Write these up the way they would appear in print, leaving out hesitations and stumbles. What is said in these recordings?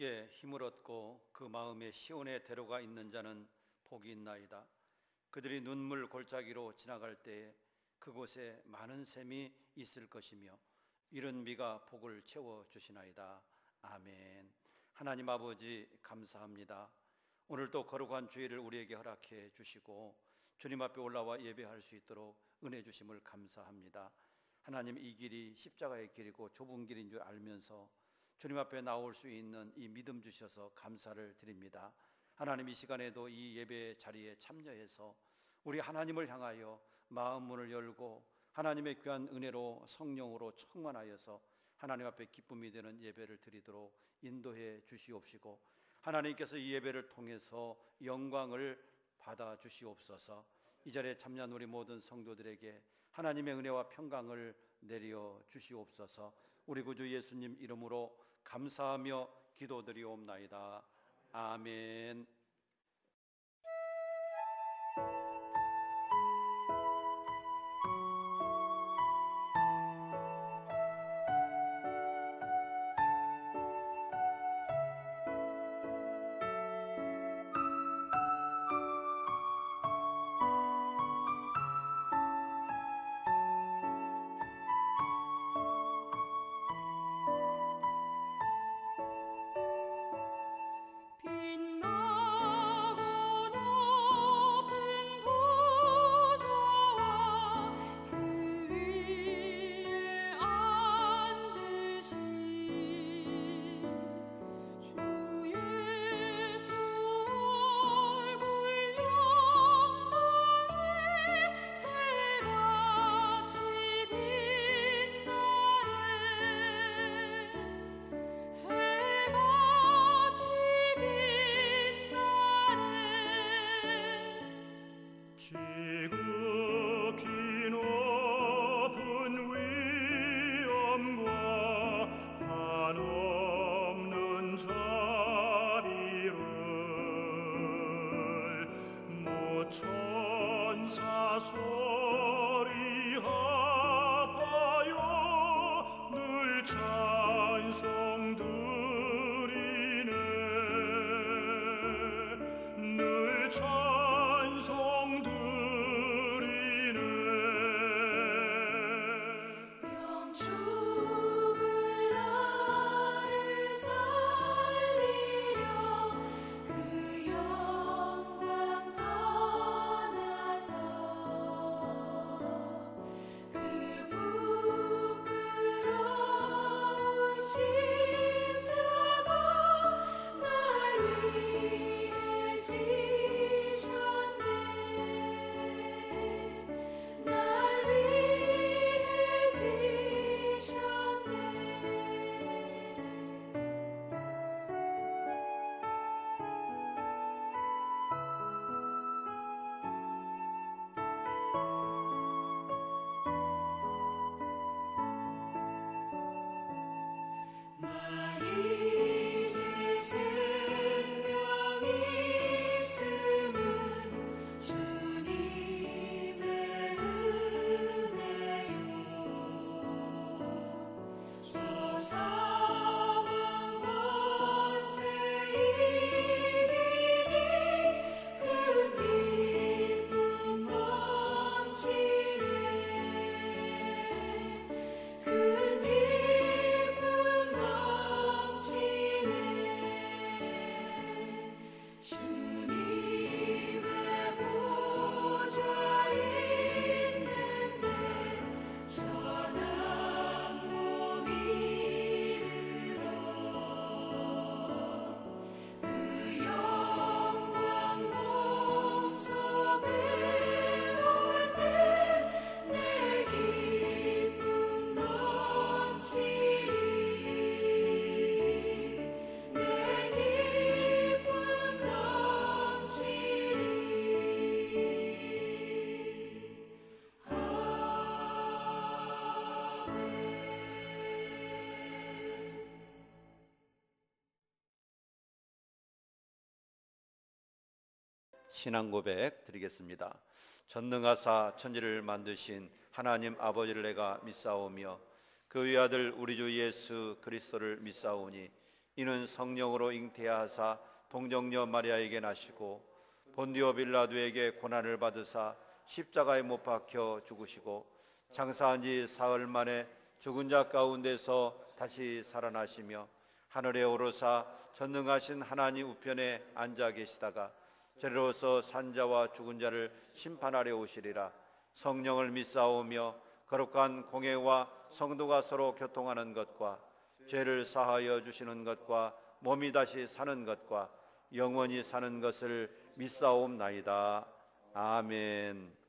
주께 힘을 얻고 그 마음에 시온의 대로가 있는 자는 복이 있나이다. 그들이 눈물 골짜기로 지나갈 때에 그곳에 많은 샘이 있을 것이며 이른 비가 복을 채워 주시나이다. 아멘. 하나님 아버지 감사합니다. 오늘도 거룩한 주일을 우리에게 허락해 주시고 주님 앞에 올라와 예배할 수 있도록 은혜 주심을 감사합니다. 하나님, 이 길이 십자가의 길이고 좁은 길인 줄 알면서 주님 앞에 나올 수 있는 이 믿음 주셔서 감사를 드립니다. 하나님, 이 시간에도 이 예배 자리에 참여해서 우리 하나님을 향하여 마음 문을 열고 하나님의 귀한 은혜로 성령으로 충만하여서 하나님 앞에 기쁨이 되는 예배를 드리도록 인도해 주시옵시고, 하나님께서 이 예배를 통해서 영광을 받아 주시옵소서. 이 자리에 참여한 우리 모든 성도들에게 하나님의 은혜와 평강을 내려 주시옵소서. 우리 구주 예수님 이름으로 감사하며 기도드리옵나이다. 아멘. 신앙 고백 드리겠습니다. 전능하사 천지를 만드신 하나님 아버지를 내가 믿사오며 그 외아들 우리 주 예수 그리스도를 믿사오니 이는 성령으로 잉태하사 동정녀 마리아에게 나시고 본디오 빌라도에게 고난을 받으사 십자가에 못 박혀 죽으시고 장사한 지 사흘 만에 죽은 자 가운데서 다시 살아나시며 하늘에 오르사 전능하신 하나님 우편에 앉아 계시다가 저리로서 산자와 죽은 자를 심판하려 오시리라. 성령을 믿사오며 거룩한 공회와 성도가 서로 교통하는 것과 죄를 사하여 주시는 것과 몸이 다시 사는 것과 영원히 사는 것을 믿사옵나이다. 아멘.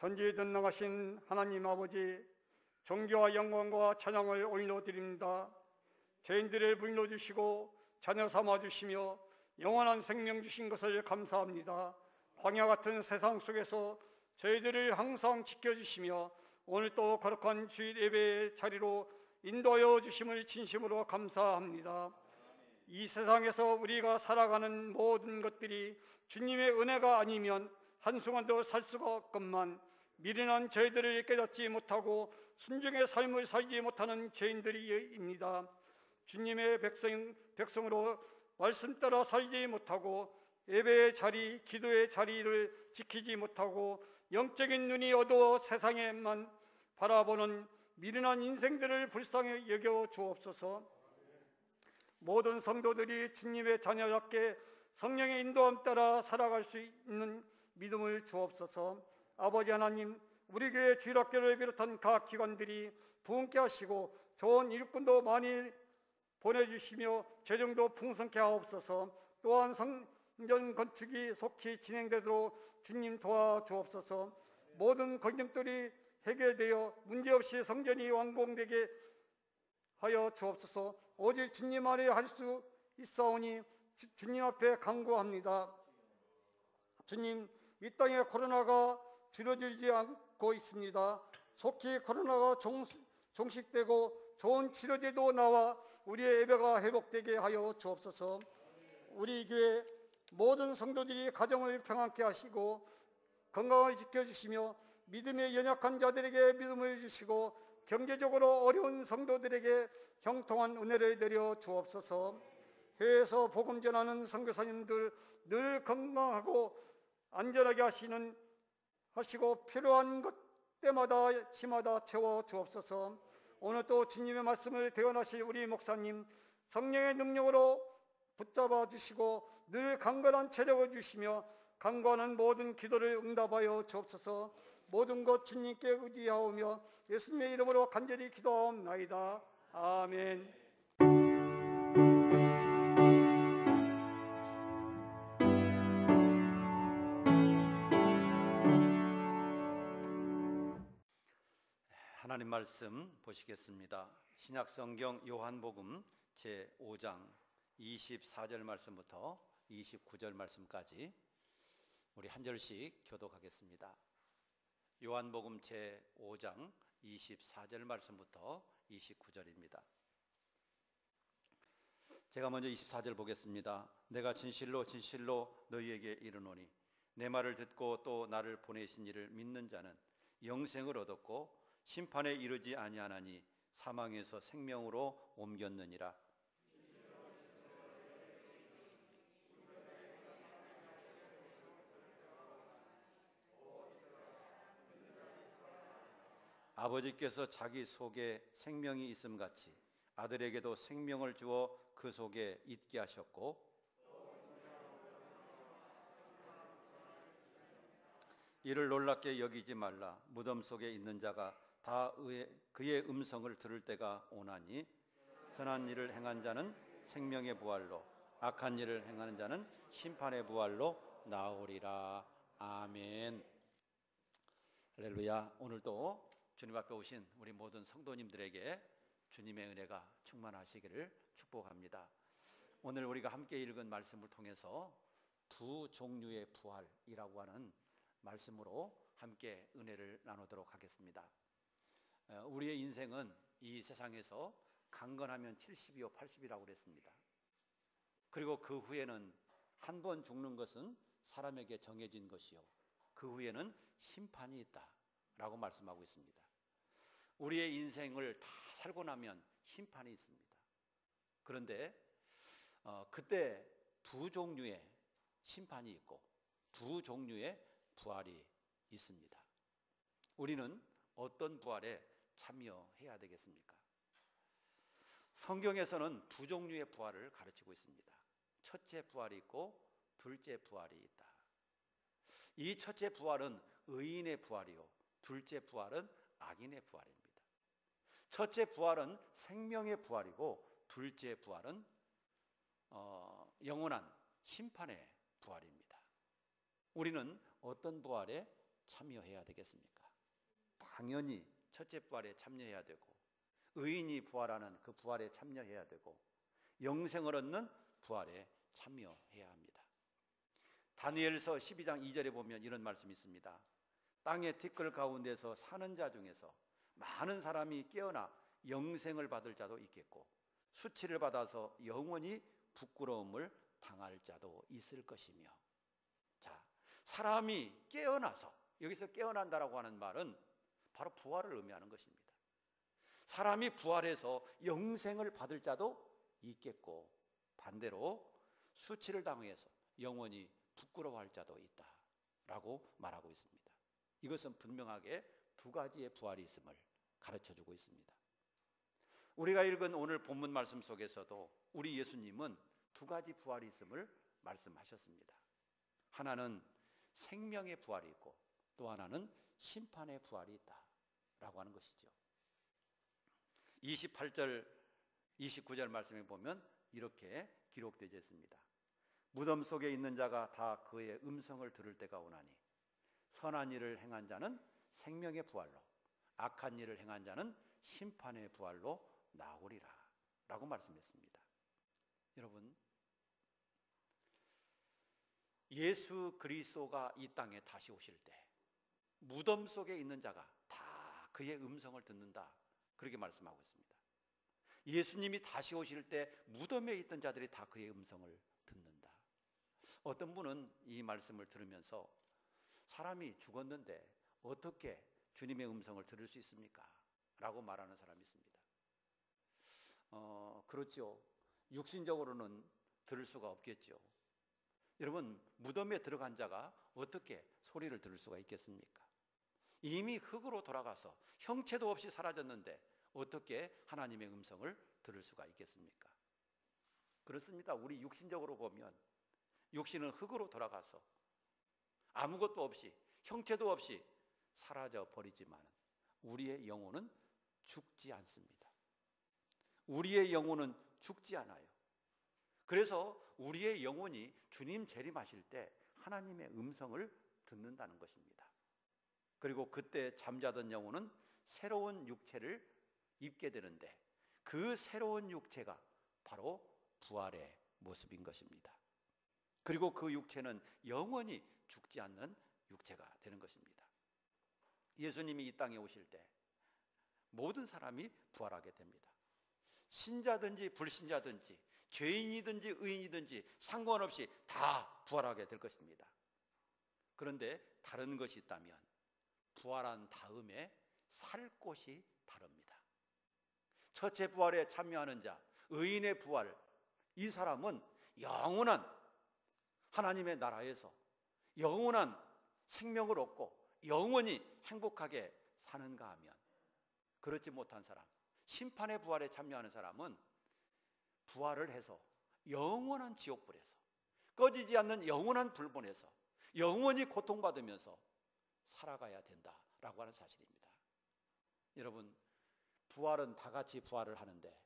전지전능하신 하나님 아버지, 존귀와 영광과 찬양을 올려드립니다. 죄인들을 불러주시고 자녀 삼아주시며 영원한 생명 주신 것을 감사합니다. 광야 같은 세상 속에서 저희들을 항상 지켜주시며 오늘 또 거룩한 주일 예배의 자리로 인도하여 주심을 진심으로 감사합니다. 이 세상에서 우리가 살아가는 모든 것들이 주님의 은혜가 아니면 한순간도 살 수가 없건만 미련한 저희들을 깨닫지 못하고 순종의 삶을 살지 못하는 죄인들입니다. 주님의 백성으로 말씀 따라 살지 못하고 예배의 자리, 기도의 자리를 지키지 못하고 영적인 눈이 어두워 세상에만 바라보는 미련한 인생들을 불쌍히 여겨 주옵소서. 모든 성도들이 주님의 자녀답게 성령의 인도함 따라 살아갈 수 있는 믿음을 주옵소서. 아버지 하나님, 우리 교회 주일학교를 비롯한 각 기관들이 부흥케 하시고 좋은 일꾼도 많이 보내주시며 재정도 풍성케 하옵소서. 또한 성전 건축이 속히 진행되도록 주님 도와주옵소서. 모든 걱정들이 해결되어 문제없이 성전이 완공되게 하여 주옵소서. 오직 주님 안에 할 수 있사오니 주님 앞에 간구합니다. 주님, 이 땅에 코로나가 줄어들지 않고 있습니다. 속히 코로나가 종식되고 좋은 치료제도 나와 우리의 예배가 회복되게 하여 주옵소서. 우리 교회 모든 성도들이 가정을 평안케 하시고 건강을 지켜주시며 믿음에 연약한 자들에게 믿음을 주시고 경제적으로 어려운 성도들에게 형통한 은혜를 내려 주옵소서. 해외에서 복음 전하는 선교사님들 늘 건강하고 안전하게 하시고 필요한 것 때마다 시마다 채워 주옵소서. 오늘 또 주님의 말씀을 대언하실 우리 목사님 성령의 능력으로 붙잡아 주시고 늘 강건한 체력을 주시며 간구하는 모든 기도를 응답하여 주옵소서. 모든 것 주님께 의지하오며 예수님의 이름으로 간절히 기도하옵나이다. 아멘. 하나님 말씀 보시겠습니다. 신약성경 요한복음 제5장 24절 말씀부터 29절 말씀까지 우리 한 절씩 교독하겠습니다. 요한복음 제5장 24절 말씀부터 29절입니다. 제가 먼저 24절 보겠습니다. 내가 진실로 진실로 너희에게 이르노니 내 말을 듣고 또 나를 보내신 이를 믿는 자는 영생을 얻었고 심판에 이르지 아니하나니 사망에서 생명으로 옮겼느니라. 아버지께서 자기 속에 생명이 있음같이 아들에게도 생명을 주어 그 속에 있게 하셨고 이를 놀랍게 여기지 말라. 무덤 속에 있는 자가 다 그의 음성을 들을 때가 오나니 선한 일을 행한 자는 생명의 부활로 악한 일을 행하는 자는 심판의 부활로 나오리라. 아멘. 할렐루야. 오늘도 주님 앞에 오신 우리 모든 성도님들에게 주님의 은혜가 충만하시기를 축복합니다. 오늘 우리가 함께 읽은 말씀을 통해서 두 종류의 부활이라고 하는 말씀으로 함께 은혜를 나누도록 하겠습니다. 우리의 인생은 이 세상에서 강건하면 70이요 80이라고 그랬습니다. 그리고 그 후에는 한 번 죽는 것은 사람에게 정해진 것이요 그 후에는 심판이 있다라고 말씀하고 있습니다. 우리의 인생을 다 살고 나면 심판이 있습니다. 그런데 그때 두 종류의 심판이 있고 두 종류의 부활이 있습니다. 우리는 어떤 부활에 참여해야 되겠습니까? 성경에서는 두 종류의 부활을 가르치고 있습니다. 첫째 부활이 있고 둘째 부활이 있다. 이 첫째 부활은 의인의 부활이요 둘째 부활은 악인의 부활입니다. 첫째 부활은 생명의 부활이고 둘째 부활은 영원한 심판의 부활입니다. 우리는 어떤 부활에 참여해야 되겠습니까? 당연히 첫째 부활에 참여해야 되고 의인이 부활하는 그 부활에 참여해야 되고 영생을 얻는 부활에 참여해야 합니다. 다니엘서 12장 2절에 보면 이런 말씀이 있습니다. 땅의 티끌 가운데서 사는 자 중에서 많은 사람이 깨어나 영생을 받을 자도 있겠고 수치를 받아서 영원히 부끄러움을 당할 자도 있을 것이며. 자, 사람이 깨어나서, 여기서 깨어난다라고 하는 말은 바로 부활을 의미하는 것입니다. 사람이 부활해서 영생을 받을 자도 있겠고 반대로 수치를 당해서 영원히 부끄러워할 자도 있다라고 말하고 있습니다. 이것은 분명하게 두 가지의 부활이 있음을 가르쳐주고 있습니다. 우리가 읽은 오늘 본문 말씀 속에서도 우리 예수님은 두 가지 부활이 있음을 말씀하셨습니다. 하나는 생명의 부활이 있고 또 하나는 심판의 부활이 있다라고 하는 것이죠. 28절, 29절 말씀에 보면 이렇게 기록되어 있습니다. 무덤 속에 있는 자가 다 그의 음성을 들을 때가 오나니 선한 일을 행한 자는 생명의 부활로 악한 일을 행한 자는 심판의 부활로 나오리라 라고 말씀했습니다. 여러분, 예수 그리스도가 이 땅에 다시 오실 때 무덤 속에 있는 자가 다 그의 음성을 듣는다, 그렇게 말씀하고 있습니다. 예수님이 다시 오실 때 무덤에 있던 자들이 다 그의 음성을 듣는다. 어떤 분은 이 말씀을 들으면서 사람이 죽었는데 어떻게 주님의 음성을 들을 수 있습니까? 라고 말하는 사람이 있습니다. 그렇죠. 육신적으로는 들을 수가 없겠죠. 여러분, 무덤에 들어간 자가 어떻게 소리를 들을 수가 있겠습니까? 이미 흙으로 돌아가서 형체도 없이 사라졌는데 어떻게 하나님의 음성을 들을 수가 있겠습니까? 그렇습니다. 우리 육신적으로 보면 육신은 흙으로 돌아가서 아무것도 없이 형체도 없이 사라져 버리지만 우리의 영혼은 죽지 않습니다. 우리의 영혼은 죽지 않아요. 그래서 우리의 영혼이 주님 재림하실 때 하나님의 음성을 듣는다는 것입니다. 그리고 그때 잠자던 영혼은 새로운 육체를 입게 되는데 그 새로운 육체가 바로 부활의 모습인 것입니다. 그리고 그 육체는 영원히 죽지 않는 육체가 되는 것입니다. 예수님이 이 땅에 오실 때 모든 사람이 부활하게 됩니다. 신자든지 불신자든지 죄인이든지 의인이든지 상관없이 다 부활하게 될 것입니다. 그런데 다른 것이 있다면 부활한 다음에 살 곳이 다릅니다. 첫째 부활에 참여하는 자, 의인의 부활, 이 사람은 영원한 하나님의 나라에서 영원한 생명을 얻고 영원히 행복하게 사는가 하면, 그렇지 못한 사람, 심판의 부활에 참여하는 사람은 부활을 해서 영원한 지옥불에서 꺼지지 않는 영원한 불본에서 영원히 고통받으면서 살아가야 된다라고 하는 사실입니다. 여러분, 부활은 다 같이 부활을 하는데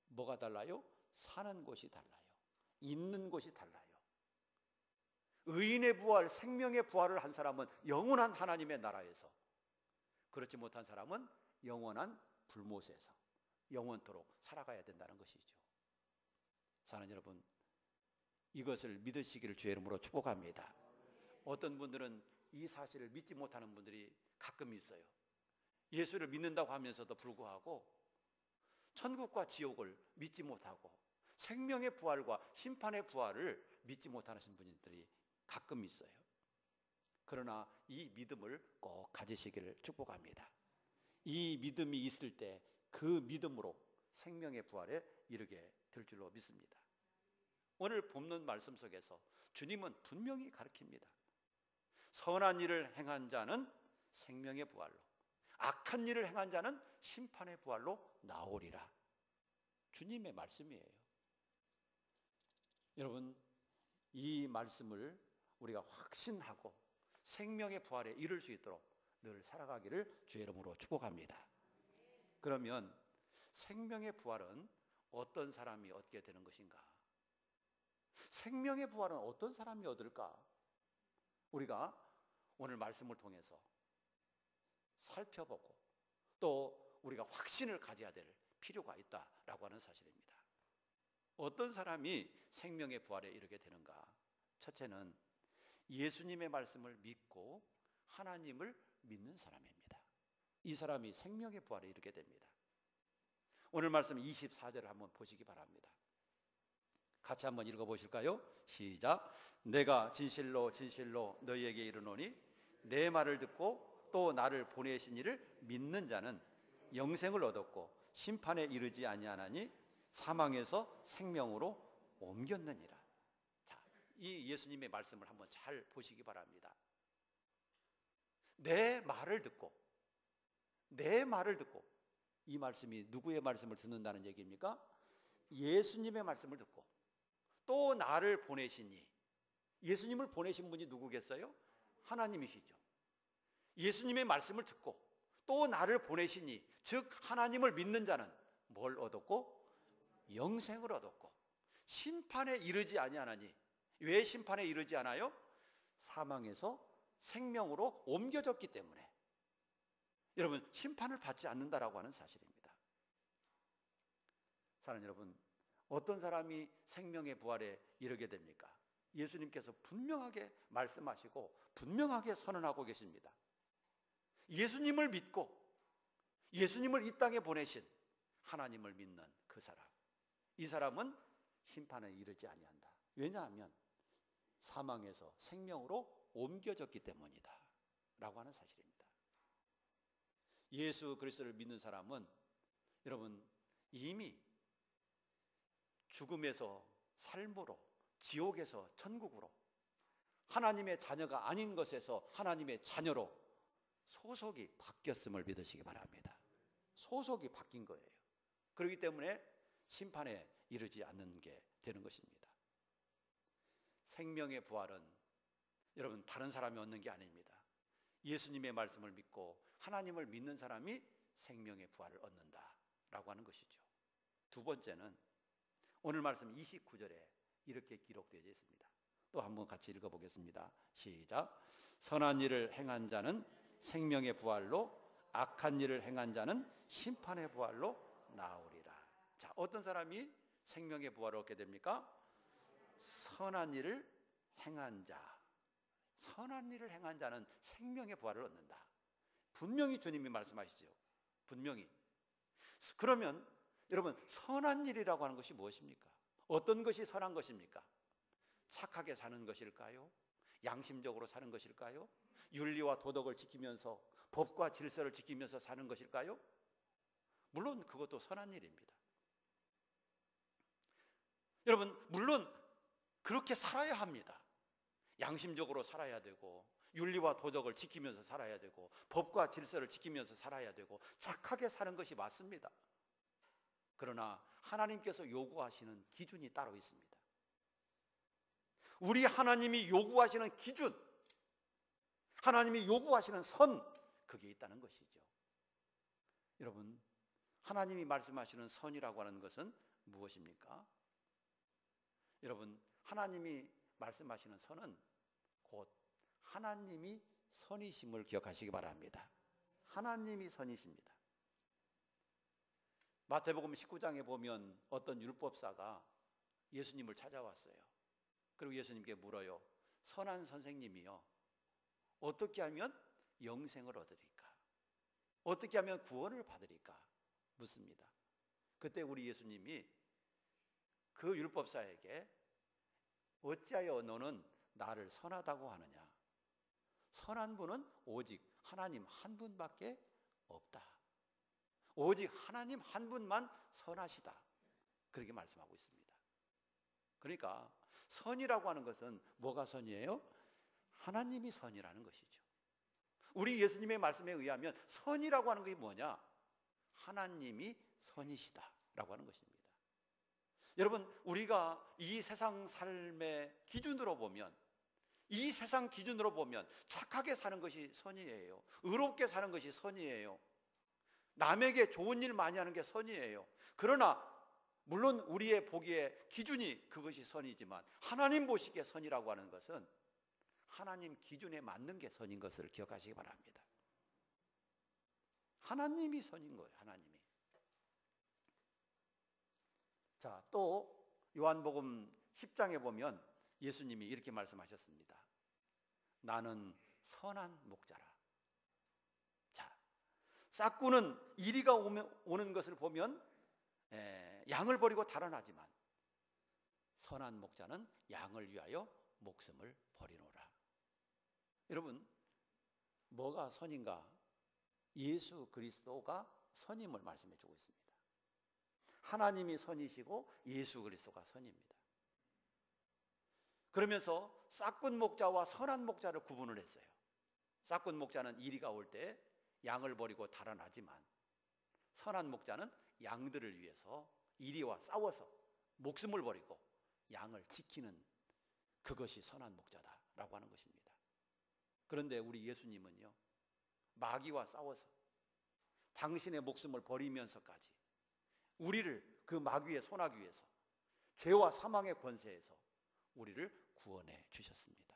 뭐가 달라요? 사는 곳이 달라요. 있는 곳이 달라요. 의인의 부활, 생명의 부활을 한 사람은 영원한 하나님의 나라에서, 그렇지 못한 사람은 영원한 불못에서 영원토록 살아가야 된다는 것이죠. 사는 여러분, 이것을 믿으시기를 주의 이름으로 축복합니다. 어떤 분들은 이 사실을 믿지 못하는 분들이 가끔 있어요. 예수를 믿는다고 하면서도 불구하고 천국과 지옥을 믿지 못하고 생명의 부활과 심판의 부활을 믿지 못하는 분들이 가끔 있어요. 그러나 이 믿음을 꼭 가지시기를 축복합니다. 이 믿음이 있을 때 그 믿음으로 생명의 부활에 이르게 될 줄로 믿습니다. 오늘 본문 말씀 속에서 주님은 분명히 가르칩니다. 선한 일을 행한 자는 생명의 부활로, 악한 일을 행한 자는 심판의 부활로 나오리라. 주님의 말씀이에요. 여러분, 이 말씀을 우리가 확신하고 생명의 부활에 이를 수 있도록 늘 살아가기를 주의 이름으로 축복합니다. 그러면 생명의 부활은 어떤 사람이 얻게 되는 것인가? 생명의 부활은 어떤 사람이 얻을까? 우리가 오늘 말씀을 통해서 살펴보고 또 우리가 확신을 가져야 될 필요가 있다라고 하는 사실입니다. 어떤 사람이 생명의 부활에 이르게 되는가? 첫째는 예수님의 말씀을 믿고 하나님을 믿는 사람입니다. 이 사람이 생명의 부활에 이르게 됩니다. 오늘 말씀 24절을 한번 보시기 바랍니다. 같이 한번 읽어보실까요? 시작. 내가 진실로 진실로 너희에게 이르노니 내 말을 듣고 또 나를 보내신 이를 믿는 자는 영생을 얻었고 심판에 이르지 아니하나니 사망에서 생명으로 옮겼느니라. 자, 이 예수님의 말씀을 한번 잘 보시기 바랍니다. 내 말을 듣고 이 말씀이 누구의 말씀을 듣는다는 얘기입니까? 예수님의 말씀을 듣고 또 나를 보내시니, 예수님을 보내신 분이 누구겠어요? 하나님이시죠. 예수님의 말씀을 듣고 또 나를 보내시니, 즉 하나님을 믿는 자는 뭘 얻었고? 영생을 얻었고 심판에 이르지 아니하나니. 왜 심판에 이르지 않아요? 사망에서 생명으로 옮겨졌기 때문에. 여러분, 심판을 받지 않는다라고 하는 사실입니다. 사랑하는 여러분, 어떤 사람이 생명의 부활에 이르게 됩니까? 예수님께서 분명하게 말씀하시고 분명하게 선언하고 계십니다. 예수님을 믿고 예수님을 이 땅에 보내신 하나님을 믿는 그 사람, 이 사람은 심판에 이르지 아니한다. 왜냐하면 사망에서 생명으로 옮겨졌기 때문이다 라고 하는 사실입니다. 예수 그리스도를 믿는 사람은 여러분 이미 죽음에서 삶으로, 지옥에서 천국으로, 하나님의 자녀가 아닌 것에서 하나님의 자녀로 소속이 바뀌었음을 믿으시기 바랍니다. 소속이 바뀐 거예요. 그렇기 때문에 심판에 이르지 않는 게 되는 것입니다. 생명의 부활은 여러분 다른 사람이 얻는 게 아닙니다. 예수님의 말씀을 믿고 하나님을 믿는 사람이 생명의 부활을 얻는다라고 하는 것이죠. 두 번째는 오늘 말씀 29절에 이렇게 기록되어 있습니다. 또 한번 같이 읽어보겠습니다. 시작. 선한 일을 행한 자는 생명의 부활로, 악한 일을 행한 자는 심판의 부활로 나오리라. 자, 어떤 사람이 생명의 부활을 얻게 됩니까? 선한 일을 행한 자. 선한 일을 행한 자는 생명의 부활을 얻는다. 분명히 주님이 말씀하시죠. 분명히. 그러면 여러분, 선한 일이라고 하는 것이 무엇입니까? 어떤 것이 선한 것입니까? 착하게 사는 것일까요? 양심적으로 사는 것일까요? 윤리와 도덕을 지키면서, 법과 질서를 지키면서 사는 것일까요? 물론 그것도 선한 일입니다. 여러분, 물론 그렇게 살아야 합니다. 양심적으로 살아야 되고, 윤리와 도덕을 지키면서 살아야 되고, 법과 질서를 지키면서 살아야 되고, 착하게 사는 것이 맞습니다. 그러나 하나님께서 요구하시는 기준이 따로 있습니다. 우리 하나님이 요구하시는 기준, 하나님이 요구하시는 선, 그게 있다는 것이죠. 여러분, 하나님이 말씀하시는 선이라고 하는 것은 무엇입니까? 여러분, 하나님이 말씀하시는 선은 곧 하나님이 선이심을 기억하시기 바랍니다. 하나님이 선이십니다. 마태복음 19장에 보면 어떤 율법사가 예수님을 찾아왔어요. 그리고 예수님께 물어요. 선한 선생님이요, 어떻게 하면 영생을 얻으리까? 어떻게 하면 구원을 받으리까? 묻습니다. 그때 우리 예수님이 그 율법사에게 어찌하여 너는 나를 선하다고 하느냐? 선한 분은 오직 하나님 한 분밖에 없다. 오직 하나님 한 분만 선하시다. 그렇게 말씀하고 있습니다. 그러니까 선이라고 하는 것은 뭐가 선이에요? 하나님이 선이라는 것이죠. 우리 예수님의 말씀에 의하면 선이라고 하는 것이 뭐냐? 하나님이 선이시다라고 하는 것입니다. 여러분, 우리가 이 세상 삶의 기준으로 보면, 이 세상 기준으로 보면 착하게 사는 것이 선이에요. 의롭게 사는 것이 선이에요. 남에게 좋은 일 많이 하는 게 선이에요. 그러나 물론 우리의 보기에 기준이 그것이 선이지만 하나님 보시기에 선이라고 하는 것은 하나님 기준에 맞는 게 선인 것을 기억하시기 바랍니다. 하나님이 선인 거예요. 하나님이. 자, 또 요한복음 10장에 보면 예수님이 이렇게 말씀하셨습니다. 나는 선한 목자라. 자, 싹구는 이리가 오는 것을 보면 양을 버리고 달아나지만 선한 목자는 양을 위하여 목숨을 버리노라. 여러분, 뭐가 선인가? 예수 그리스도가 선임을 말씀해 주고 있습니다. 하나님이 선이시고 예수 그리스도가 선입니다. 그러면서 싹군 목자와 선한 목자를 구분을 했어요. 싹군 목자는 이리가 올 때 양을 버리고 달아나지만 선한 목자는 양들을 위해서 이리와 싸워서 목숨을 버리고 양을 지키는 그것이 선한 목자다라고 하는 것입니다. 그런데 우리 예수님은요, 마귀와 싸워서 당신의 목숨을 버리면서까지 우리를 그 마귀의 손아귀 위해서 죄와 사망의 권세에서 우리를 구원해 주셨습니다.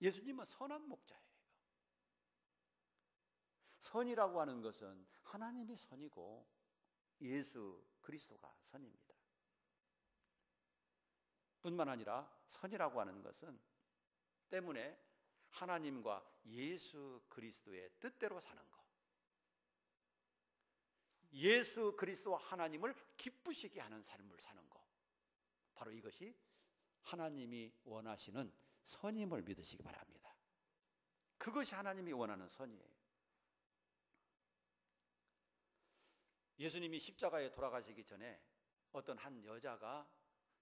예수님은 선한 목자예요. 선이라고 하는 것은 하나님이 선이고 예수 그리스도가 선입니다. 뿐만 아니라 선이라고 하는 것은 때문에 하나님과 예수 그리스도의 뜻대로 사는 것, 예수 그리스도와 하나님을 기쁘시게 하는 삶을 사는 것, 바로 이것이 하나님이 원하시는 선임을 믿으시기 바랍니다. 그것이 하나님이 원하는 선이에요. 예수님이 십자가에 돌아가시기 전에 어떤 한 여자가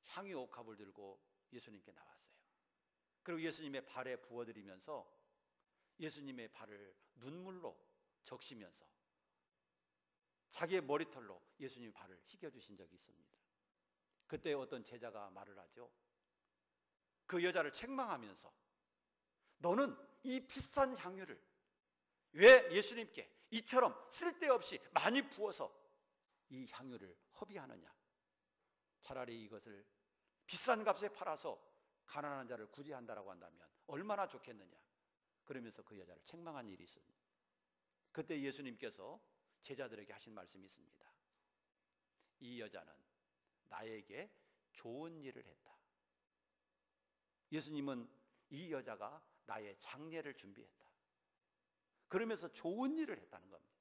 향유 옥합을 들고 예수님께 나왔어요. 그리고 예수님의 발에 부어드리면서 예수님의 발을 눈물로 적시면서 자기의 머리털로 예수님의 발을 씻겨주신 적이 있습니다. 그때 어떤 제자가 말을 하죠. 그 여자를 책망하면서 너는 이 비싼 향유를 왜 예수님께 이처럼 쓸데없이 많이 부어서 이 향유를 허비하느냐. 차라리 이것을 비싼 값에 팔아서 가난한 자를 구제한다라고 한다면 얼마나 좋겠느냐. 그러면서 그 여자를 책망한 일이 있습니다. 그때 예수님께서 제자들에게 하신 말씀이 있습니다. 이 여자는 나에게 좋은 일을 했다. 예수님은 이 여자가 나의 장례를 준비했다. 그러면서 좋은 일을 했다는 겁니다.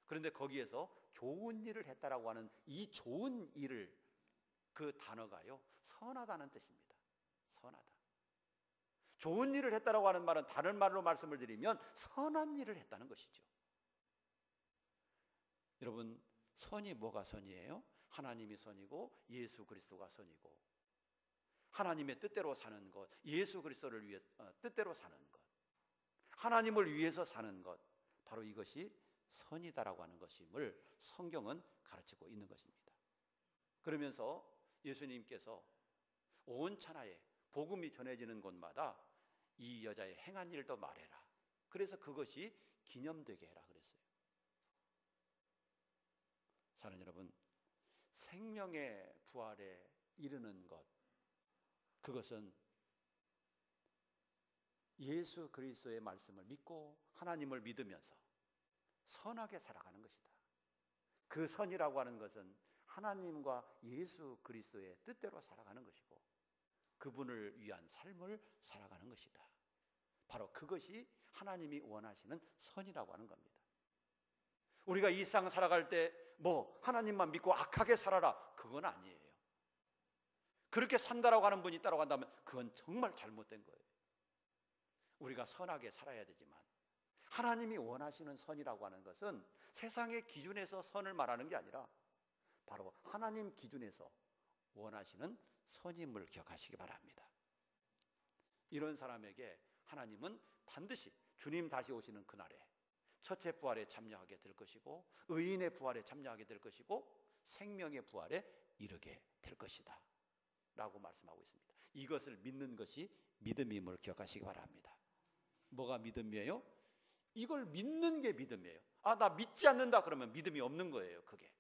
그런데 거기에서 좋은 일을 했다라고 하는 이 좋은 일을, 그 단어가요, 선하다는 뜻입니다. 선하다. 좋은 일을 했다라고 하는 말은 다른 말로 말씀을 드리면 선한 일을 했다는 것이죠. 여러분, 선이 뭐가 선이에요? 하나님이 선이고 예수 그리스도가 선이고 하나님의 뜻대로 사는 것, 예수 그리스도를 위해 뜻대로 사는 것, 하나님을 위해서 사는 것, 바로 이것이 선이다라고 하는 것임을 성경은 가르치고 있는 것입니다. 그러면서 예수님께서 온 천하에 복음이 전해지는 곳마다 이 여자의 행한 일도 말해라. 그래서 그것이 기념되게 해라 그랬어요. 사랑하는 여러분, 생명의 부활에 이르는 것, 그것은 예수 그리스도의 말씀을 믿고 하나님을 믿으면서 선하게 살아가는 것이다. 그 선이라고 하는 것은 하나님과 예수 그리스도의 뜻대로 살아가는 것이고 그분을 위한 삶을 살아가는 것이다. 바로 그것이 하나님이 원하시는 선이라고 하는 겁니다. 우리가 이 세상 살아갈 때 뭐 하나님만 믿고 악하게 살아라, 그건 아니에요. 그렇게 산다라고 하는 분이 있다고 한다면 그건 정말 잘못된 거예요. 우리가 선하게 살아야 되지만 하나님이 원하시는 선이라고 하는 것은 세상의 기준에서 선을 말하는 게 아니라 바로 하나님 기준에서 원하시는 선임을 기억하시기 바랍니다. 이런 사람에게 하나님은 반드시 주님 다시 오시는 그날에 첫째 부활에 참여하게 될 것이고 의인의 부활에 참여하게 될 것이고 생명의 부활에 이르게 될 것이다 라고 말씀하고 있습니다. 이것을 믿는 것이 믿음임을 기억하시기 바랍니다. 뭐가 믿음이에요? 이걸 믿는 게 믿음이에요. 아, 나 믿지 않는다 그러면 믿음이 없는 거예요. 그게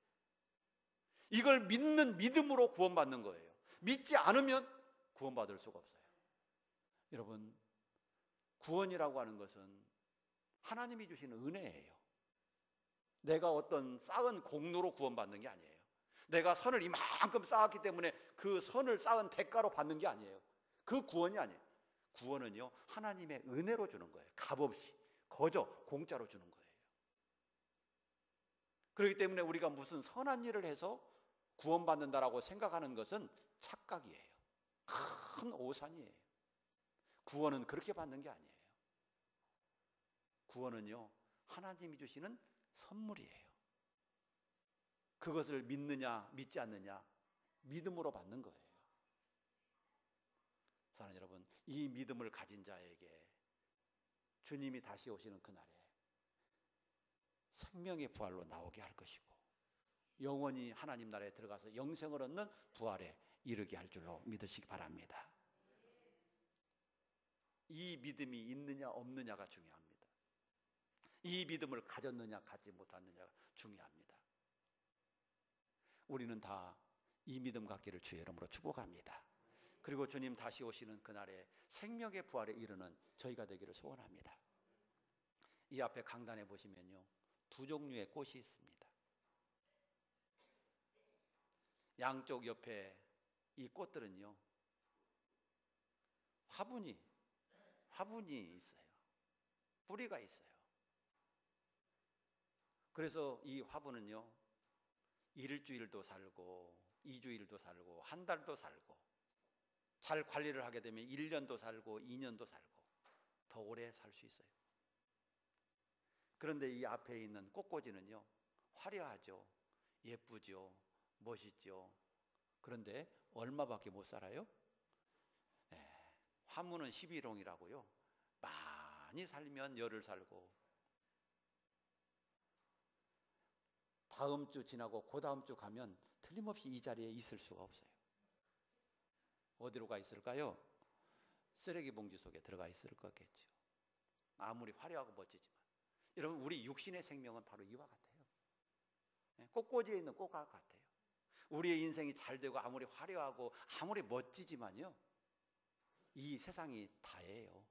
이걸 믿는 믿음으로 구원받는 거예요. 믿지 않으면 구원받을 수가 없어요. 여러분, 구원이라고 하는 것은 하나님이 주시는 은혜예요. 내가 어떤 쌓은 공로로 구원받는 게 아니에요. 내가 선을 이만큼 쌓았기 때문에 그 선을 쌓은 대가로 받는 게 아니에요. 그 구원이 아니에요. 구원은요, 하나님의 은혜로 주는 거예요. 값없이, 거저 공짜로 주는 거예요. 그렇기 때문에 우리가 무슨 선한 일을 해서 구원받는다라고 생각하는 것은 착각이에요. 큰 오산이에요. 구원은 그렇게 받는 게 아니에요. 구원은요, 하나님이 주시는 선물이에요. 그것을 믿느냐 믿지 않느냐, 믿음으로 받는 거예요. 사랑하는 여러분, 이 믿음을 가진 자에게 주님이 다시 오시는 그날에 생명의 부활로 나오게 할 것이고, 영원히 하나님 나라에 들어가서 영생을 얻는 부활에 이르게 할 줄로 믿으시기 바랍니다. 이 믿음이 있느냐 없느냐가 중요합니다. 이 믿음을 가졌느냐 갖지 못했느냐가 중요합니다. 우리는 다 이 믿음 갖기를 주의 이름으로 축복합니다. 그리고 주님 다시 오시는 그날에 생명의 부활에 이르는 저희가 되기를 소원합니다. 이 앞에 강단에 보시면요, 두 종류의 꽃이 있습니다. 양쪽 옆에 이 꽃들은요, 화분이 있어요. 뿌리가 있어요. 그래서 이 화분은요, 일주일도 살고 2주일도 살고 한 달도 살고, 잘 관리를 하게 되면 1년도 살고 2년도 살고 더 오래 살 수 있어요. 그런데 이 앞에 있는 꽃꽂이는요, 화려하죠, 예쁘죠, 멋있죠. 그런데 얼마밖에 못 살아요? 화무는 11홍이라고요. 많이 살면 열흘 살고, 다음 주 지나고 그 다음 주 가면 틀림없이 이 자리에 있을 수가 없어요. 어디로 가 있을까요? 쓰레기 봉지 속에 들어가 있을 거겠죠. 아무리 화려하고 멋지지만. 여러분, 우리 육신의 생명은 바로 이와 같아요. 꽃꽂이에 있는 꽃과 같아요. 우리의 인생이 잘 되고 아무리 화려하고 아무리 멋지지만요, 이 세상이 다예요.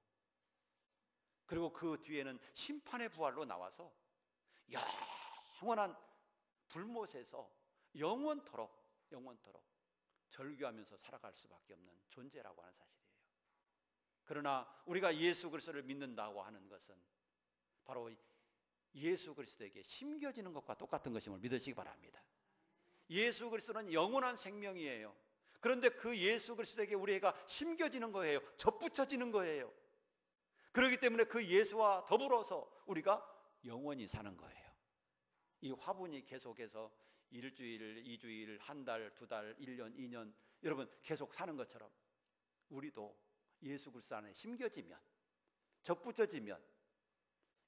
그리고 그 뒤에는 심판의 부활로 나와서 영원한 불못에서 영원토록 절규하면서 살아갈 수밖에 없는 존재라고 하는 사실이에요. 그러나 우리가 예수 그리스도를 믿는다고 하는 것은 바로 예수 그리스도에게 심겨지는 것과 똑같은 것임을 믿으시기 바랍니다. 예수 그리스도는 영원한 생명이에요. 그런데 그 예수 그리스도에게 우리가 심겨지는 거예요. 접붙여지는 거예요. 그렇기 때문에 그 예수와 더불어서 우리가 영원히 사는 거예요. 이 화분이 계속해서 일주일, 2주일, 한 달, 2달, 1년, 2년 여러분 계속 사는 것처럼 우리도 예수 그리스도 안에 심겨지면, 접붙여지면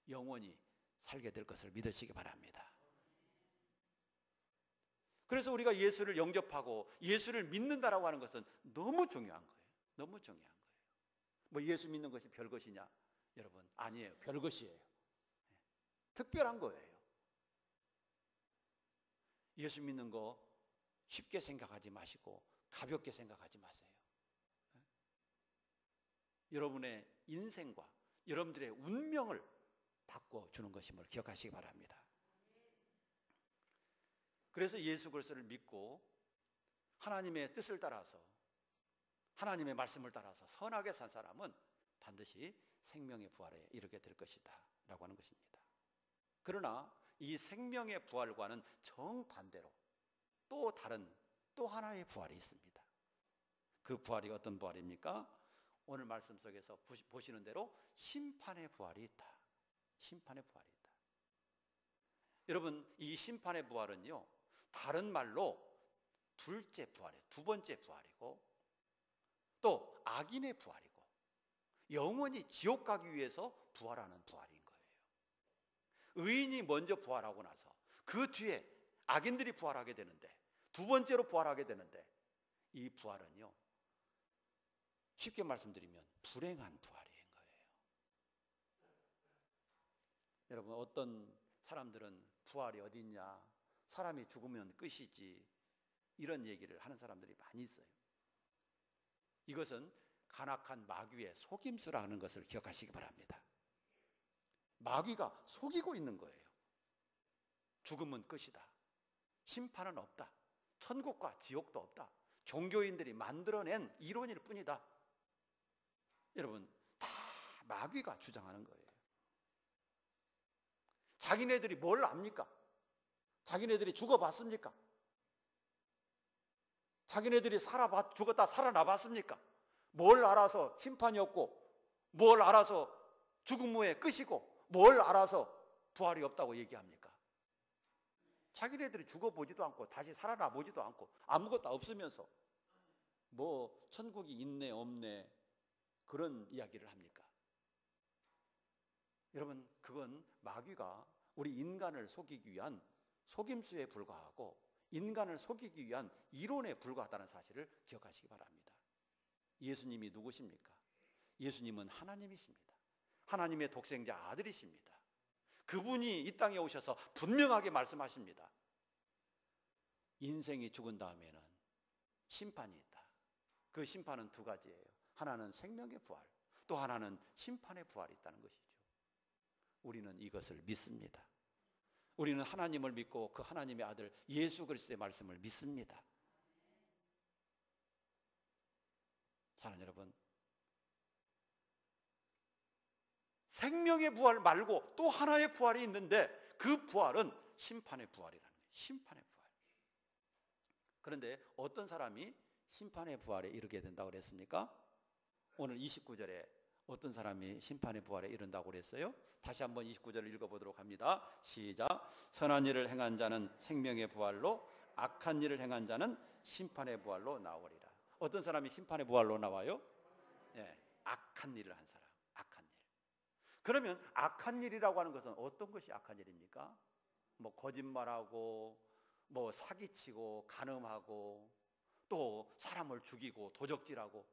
영원히 살게 될 것을 믿으시기 바랍니다. 그래서 우리가 예수를 영접하고 예수를 믿는다라고 하는 것은 너무 중요한 거예요. 너무 중요한 거예요. 뭐 예수 믿는 것이 별것이냐? 여러분, 아니에요. 별것이에요. 특별한 거예요. 예수 믿는 거 쉽게 생각하지 마시고 가볍게 생각하지 마세요. 여러분의 인생과 여러분들의 운명을 바꿔주는 것임을 기억하시기 바랍니다. 그래서 예수 그리스도를 믿고 하나님의 뜻을 따라서, 하나님의 말씀을 따라서 선하게 산 사람은 반드시 생명의 부활에 이르게 될 것이다 라고 하는 것입니다. 그러나 이 생명의 부활과는 정반대로 또 다른 또 하나의 부활이 있습니다. 그 부활이 어떤 부활입니까? 오늘 말씀 속에서 보시는 대로 심판의 부활이 있다. 심판의 부활이 있다. 여러분, 이 심판의 부활은요, 다른 말로 둘째 부활이에요. 두 번째 부활이고, 또 악인의 부활이고, 영원히 지옥 가기 위해서 부활하는 부활인 거예요. 의인이 먼저 부활하고 나서 그 뒤에 악인들이 부활하게 되는데, 두 번째로 부활하게 되는데, 이 부활은요, 쉽게 말씀드리면 불행한 부활인 거예요. 여러분, 어떤 사람들은 부활이 어디 있냐, 사람이 죽으면 끝이지, 이런 얘기를 하는 사람들이 많이 있어요. 이것은 간악한 마귀의 속임수라는 것을 기억하시기 바랍니다. 마귀가 속이고 있는 거예요. 죽음은 끝이다. 심판은 없다. 천국과 지옥도 없다. 종교인들이 만들어낸 이론일 뿐이다. 여러분, 다 마귀가 주장하는 거예요. 자기네들이 뭘 압니까? 자기네들이 죽어봤습니까? 자기네들이 죽었다 살아나봤습니까? 뭘 알아서 심판이 없고, 뭘 알아서 죽음 후에 끝이고, 뭘 알아서 부활이 없다고 얘기합니까? 자기네들이 죽어보지도 않고 다시 살아나보지도 않고 아무것도 없으면서 뭐 천국이 있네 없네 그런 이야기를 합니까? 여러분, 그건 마귀가 우리 인간을 속이기 위한 속임수에 불과하고 인간을 속이기 위한 이론에 불과하다는 사실을 기억하시기 바랍니다. 예수님이 누구십니까? 예수님은 하나님이십니다. 하나님의 독생자 아들이십니다. 그분이 이 땅에 오셔서 분명하게 말씀하십니다. 인생이 죽은 다음에는 심판이 있다. 그 심판은 두 가지예요. 하나는 생명의 부활, 또 하나는 심판의 부활이 있다는 것이죠. 우리는 이것을 믿습니다. 우리는 하나님을 믿고 그 하나님의 아들 예수 그리스도의 말씀을 믿습니다. 사랑하는 여러분, 생명의 부활 말고 또 하나의 부활이 있는데 그 부활은 심판의 부활이라는 거예요. 심판의 부활. 그런데 어떤 사람이 심판의 부활에 이르게 된다고 그랬습니까? 오늘 29절에 어떤 사람이 심판의 부활에 이른다고 그랬어요? 다시 한번 29절을 읽어보도록 합니다. 시작. 선한 일을 행한 자는 생명의 부활로, 악한 일을 행한 자는 심판의 부활로 나오리라. 어떤 사람이 심판의 부활로 나와요? 네, 악한 일을 한 사람. 악한 일. 그러면 악한 일이라고 하는 것은 어떤 것이 악한 일입니까? 뭐 거짓말하고, 뭐 사기치고, 간음하고, 또 사람을 죽이고, 도적질하고,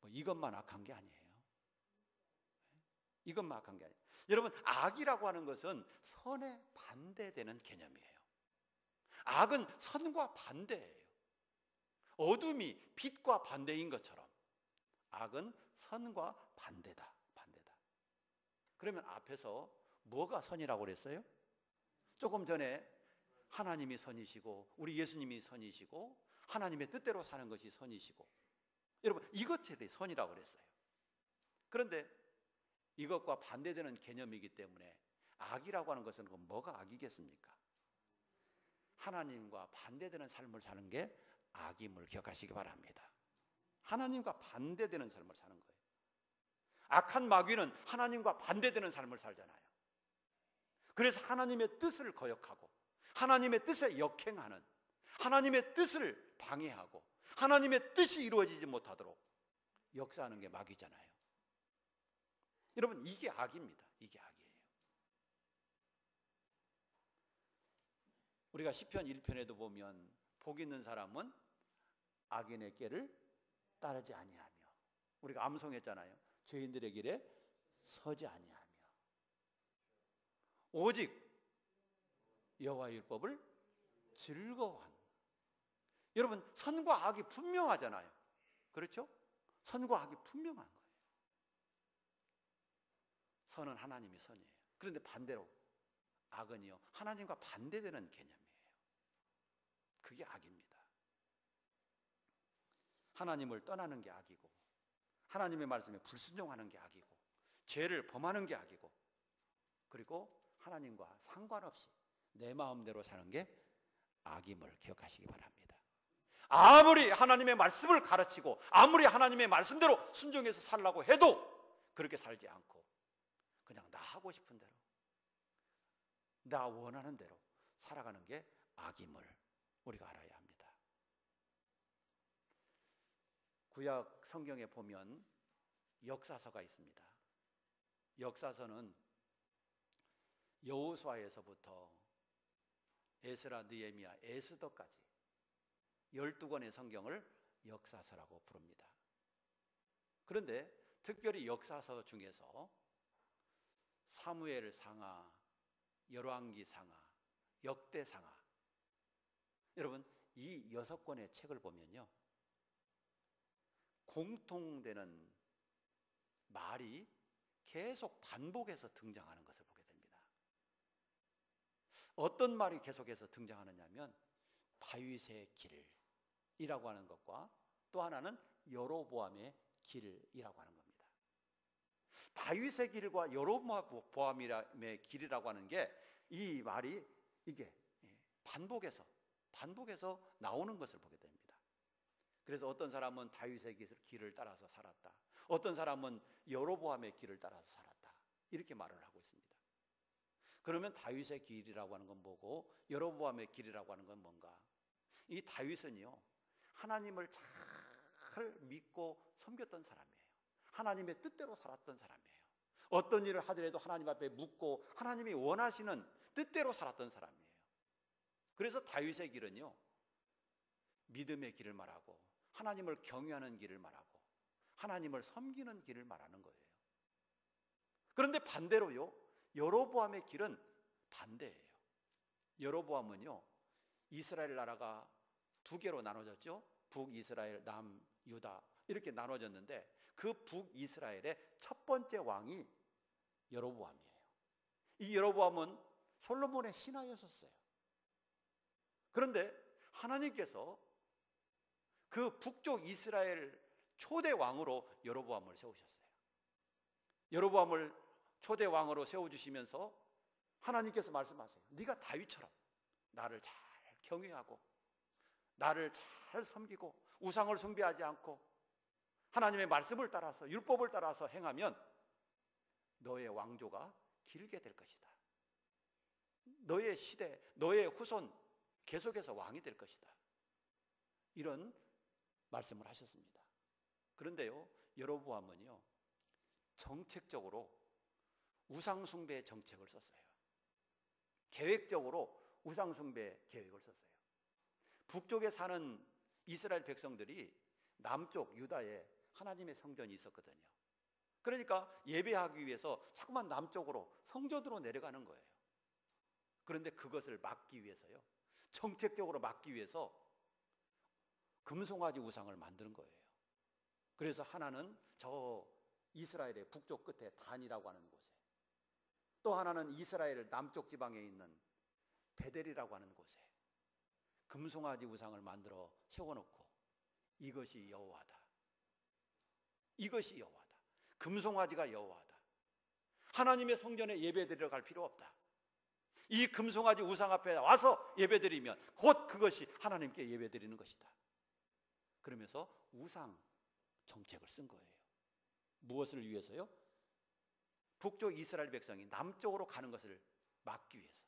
뭐 이것만 악한 게 아니에요. 이것만 악한 게 아니에요. 여러분, 악이라고 하는 것은 선에 반대되는 개념이에요. 악은 선과 반대예요. 어둠이 빛과 반대인 것처럼 악은 선과 반대다. 반대다. 그러면 앞에서 뭐가 선이라고 그랬어요? 조금 전에 하나님이 선이시고 우리 예수님이 선이시고 하나님의 뜻대로 사는 것이 선이시고, 여러분 이것들이 선이라고 그랬어요. 그런데 이것과 반대되는 개념이기 때문에 악이라고 하는 것은 뭐가 악이겠습니까? 하나님과 반대되는 삶을 사는 게 악임을 기억하시기 바랍니다. 하나님과 반대되는 삶을 사는 거예요. 악한 마귀는 하나님과 반대되는 삶을 살잖아요. 그래서 하나님의 뜻을 거역하고 하나님의 뜻에 역행하는, 하나님의 뜻을 방해하고 하나님의 뜻이 이루어지지 못하도록 역사하는 게 마귀잖아요. 여러분, 이게 악입니다. 이게 악이에요. 우리가 시편 1편에도 보면 복 있는 사람은 악인의 길을 따르지 아니하며, 우리가 암송했잖아요. 죄인들의 길에 서지 아니하며 오직 여호와의 율법을 즐거워하는. 여러분, 선과 악이 분명하잖아요. 그렇죠? 선과 악이 분명한 거예요. 선은 하나님이 선이에요. 그런데 반대로 악은요, 하나님과 반대되는 개념이에요. 그게 악입니다. 하나님을 떠나는 게 악이고, 하나님의 말씀에 불순종하는 게 악이고, 죄를 범하는 게 악이고, 그리고 하나님과 상관없이 내 마음대로 사는 게 악임을 기억하시기 바랍니다. 아무리 하나님의 말씀을 가르치고 아무리 하나님의 말씀대로 순종해서 살라고 해도 그렇게 살지 않고 그냥 나 하고 싶은 대로, 나 원하는 대로 살아가는 게 악임을 우리가 알아야 합니다. 구약 성경에 보면 역사서가 있습니다. 역사서는 여호수아에서부터 에스라, 느헤미야, 에스더까지 12권의 성경을 역사서라고 부릅니다. 그런데 특별히 역사서 중에서 사무엘 상하, 열왕기 상하, 역대 상하, 여러분 이 6권의 책을 보면요, 공통되는 말이 계속 반복해서 등장하는 것을 보게 됩니다. 어떤 말이 계속해서 등장하느냐 하면 다윗의 길이라고 하는 것과 또 하나는 여로보암의 길이라고 하는 겁니다. 다윗의 길과 여로보암의 길이라고 하는 게 이 말이 이게 반복해서 나오는 것을 보게 됩니다. 그래서 어떤 사람은 다윗의 길을 따라서 살았다. 어떤 사람은 여로보암의 길을 따라서 살았다. 이렇게 말을 하고 있습니다. 그러면 다윗의 길이라고 하는 건 뭐고 여로보암의 길이라고 하는 건 뭔가? 이 다윗은요, 하나님을 잘 믿고 섬겼던 사람이에요. 하나님의 뜻대로 살았던 사람이에요. 어떤 일을 하더라도 하나님 앞에 묻고 하나님이 원하시는 뜻대로 살았던 사람이에요. 그래서 다윗의 길은요, 믿음의 길을 말하고 하나님을 경외하는 길을 말하고 하나님을 섬기는 길을 말하는 거예요. 그런데 반대로요, 여로보암의 길은 반대예요. 여로보암은요, 이스라엘 나라가 두 개로 나눠졌죠. 북이스라엘, 남유다 이렇게 나눠졌는데 그 북이스라엘의 첫 번째 왕이 여로보암이에요. 이 여로보암은 솔로몬의 신하였었어요. 그런데 하나님께서 그 북쪽 이스라엘 초대 왕으로 여로보암을 세우셨어요. 여로보암을 초대 왕으로 세워주시면서 하나님께서 말씀하세요. 네가 다윗처럼 나를 잘 경외하고 나를 잘 섬기고 우상을 숭배하지 않고 하나님의 말씀을 따라서 율법을 따라서 행하면 너의 왕조가 길게 될 것이다. 너의 시대, 너의 후손 계속해서 왕이 될 것이다. 이런 말씀을 하셨습니다. 그런데요, 여로보암은요, 정책적으로 우상숭배 정책을 썼어요. 계획적으로 우상숭배 계획을 썼어요. 북쪽에 사는 이스라엘 백성들이 남쪽 유다에 하나님의 성전이 있었거든요. 그러니까 예배하기 위해서 자꾸만 남쪽으로 성전으로 내려가는 거예요. 그런데 그것을 막기 위해서요, 정책적으로 막기 위해서 금송아지 우상을 만드는 거예요. 그래서 하나는 저 이스라엘의 북쪽 끝에 단이라고 하는 곳에, 또 하나는 이스라엘 남쪽 지방에 있는 베델이라고 하는 곳에 금송아지 우상을 만들어 세워놓고 이것이 여호와다. 이것이 여호와다. 금송아지가 여호와다. 하나님의 성전에 예배드리러 갈 필요 없다. 이 금송아지 우상 앞에 와서 예배드리면 곧 그것이 하나님께 예배드리는 것이다. 그러면서 우상 정책을 쓴 거예요. 무엇을 위해서요? 북쪽 이스라엘 백성이 남쪽으로 가는 것을 막기 위해서.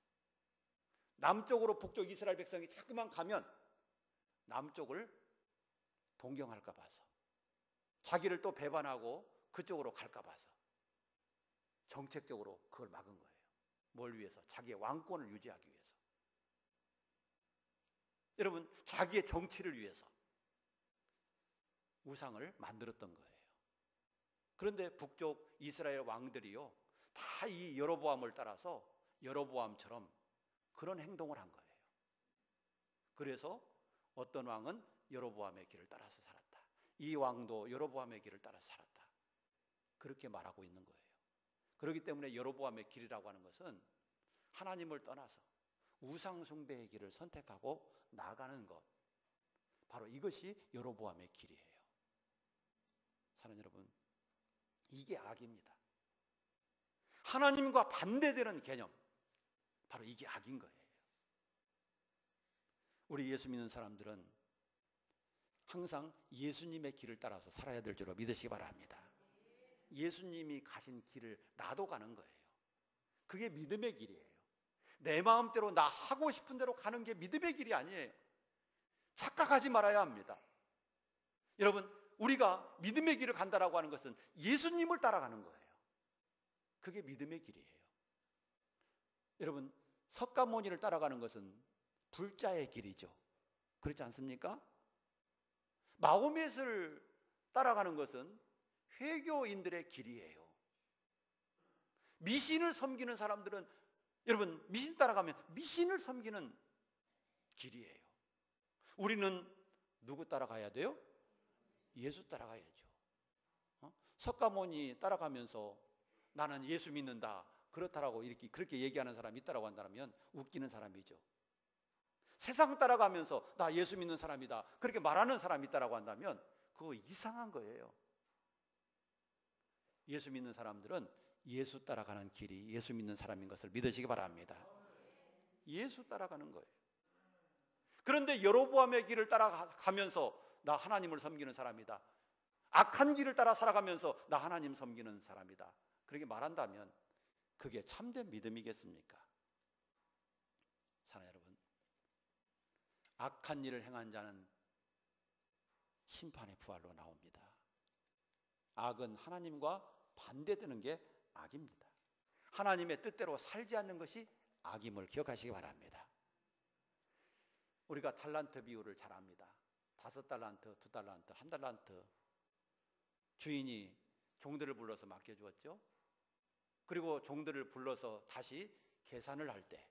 남쪽으로 북쪽 이스라엘 백성이 자꾸만 가면 남쪽을 동경할까 봐서, 자기를 또 배반하고 그쪽으로 갈까 봐서 정책적으로 그걸 막은 거예요. 뭘 위해서? 자기의 왕권을 유지하기 위해서. 여러분, 자기의 정치를 위해서 우상을 만들었던 거예요. 그런데 북쪽 이스라엘 왕들이요, 다 이 여로보암을 따라서 여로보암처럼 그런 행동을 한 거예요. 그래서 어떤 왕은 여로보암의 길을 따라서 살았다. 이 왕도 여로보암의 길을 따라서 살았다. 그렇게 말하고 있는 거예요. 그렇기 때문에 여로보암의 길이라고 하는 것은 하나님을 떠나서 우상 숭배의 길을 선택하고 나가는 것, 바로 이것이 여로보암의 길이에요. 사랑하는 여러분, 이게 악입니다. 하나님과 반대되는 개념, 바로 이게 악인 거예요. 우리 예수 믿는 사람들은 항상 예수님의 길을 따라서 살아야 될 줄로 믿으시기 바랍니다. 예수님이 가신 길을 나도 가는 거예요. 그게 믿음의 길이에요. 내 마음대로 나 하고 싶은 대로 가는 게 믿음의 길이 아니에요. 착각하지 말아야 합니다. 여러분, 우리가 믿음의 길을 간다라고 하는 것은 예수님을 따라가는 거예요. 그게 믿음의 길이에요. 여러분, 석가모니를 따라가는 것은 불자의 길이죠. 그렇지 않습니까? 마호멧을 따라가는 것은 회교인들의 길이에요. 미신을 섬기는 사람들은, 여러분, 미신 따라가면 미신을 섬기는 길이에요. 우리는 누구 따라가야 돼요? 예수 따라가야죠. 석가모니 따라가면서 나는 예수 믿는다, 그렇다라고 그렇게 얘기하는 사람이 있다라고 한다면 웃기는 사람이죠. 세상 따라가면서 나 예수 믿는 사람이다 그렇게 말하는 사람이 있다라고 한다면 그거 이상한 거예요. 예수 믿는 사람들은 예수 따라가는 길이 예수 믿는 사람인 것을 믿으시기 바랍니다. 예수 따라가는 거예요. 그런데 여로보암의 길을 따라가면서 나 하나님을 섬기는 사람이다, 악한 길을 따라 살아가면서 나 하나님 섬기는 사람이다 그렇게 말한다면 그게 참된 믿음이겠습니까? 사랑하는 여러분, 악한 일을 행한 자는 심판의 부활로 나옵니다. 악은 하나님과 반대되는 게 악입니다. 하나님의 뜻대로 살지 않는 것이 악임을 기억하시기 바랍니다. 우리가 달란트 비유를 잘 압니다. 5달란트, 2달란트, 1달란트. 주인이 종들을 불러서 맡겨주었죠. 그리고 종들을 불러서 다시 계산을 할 때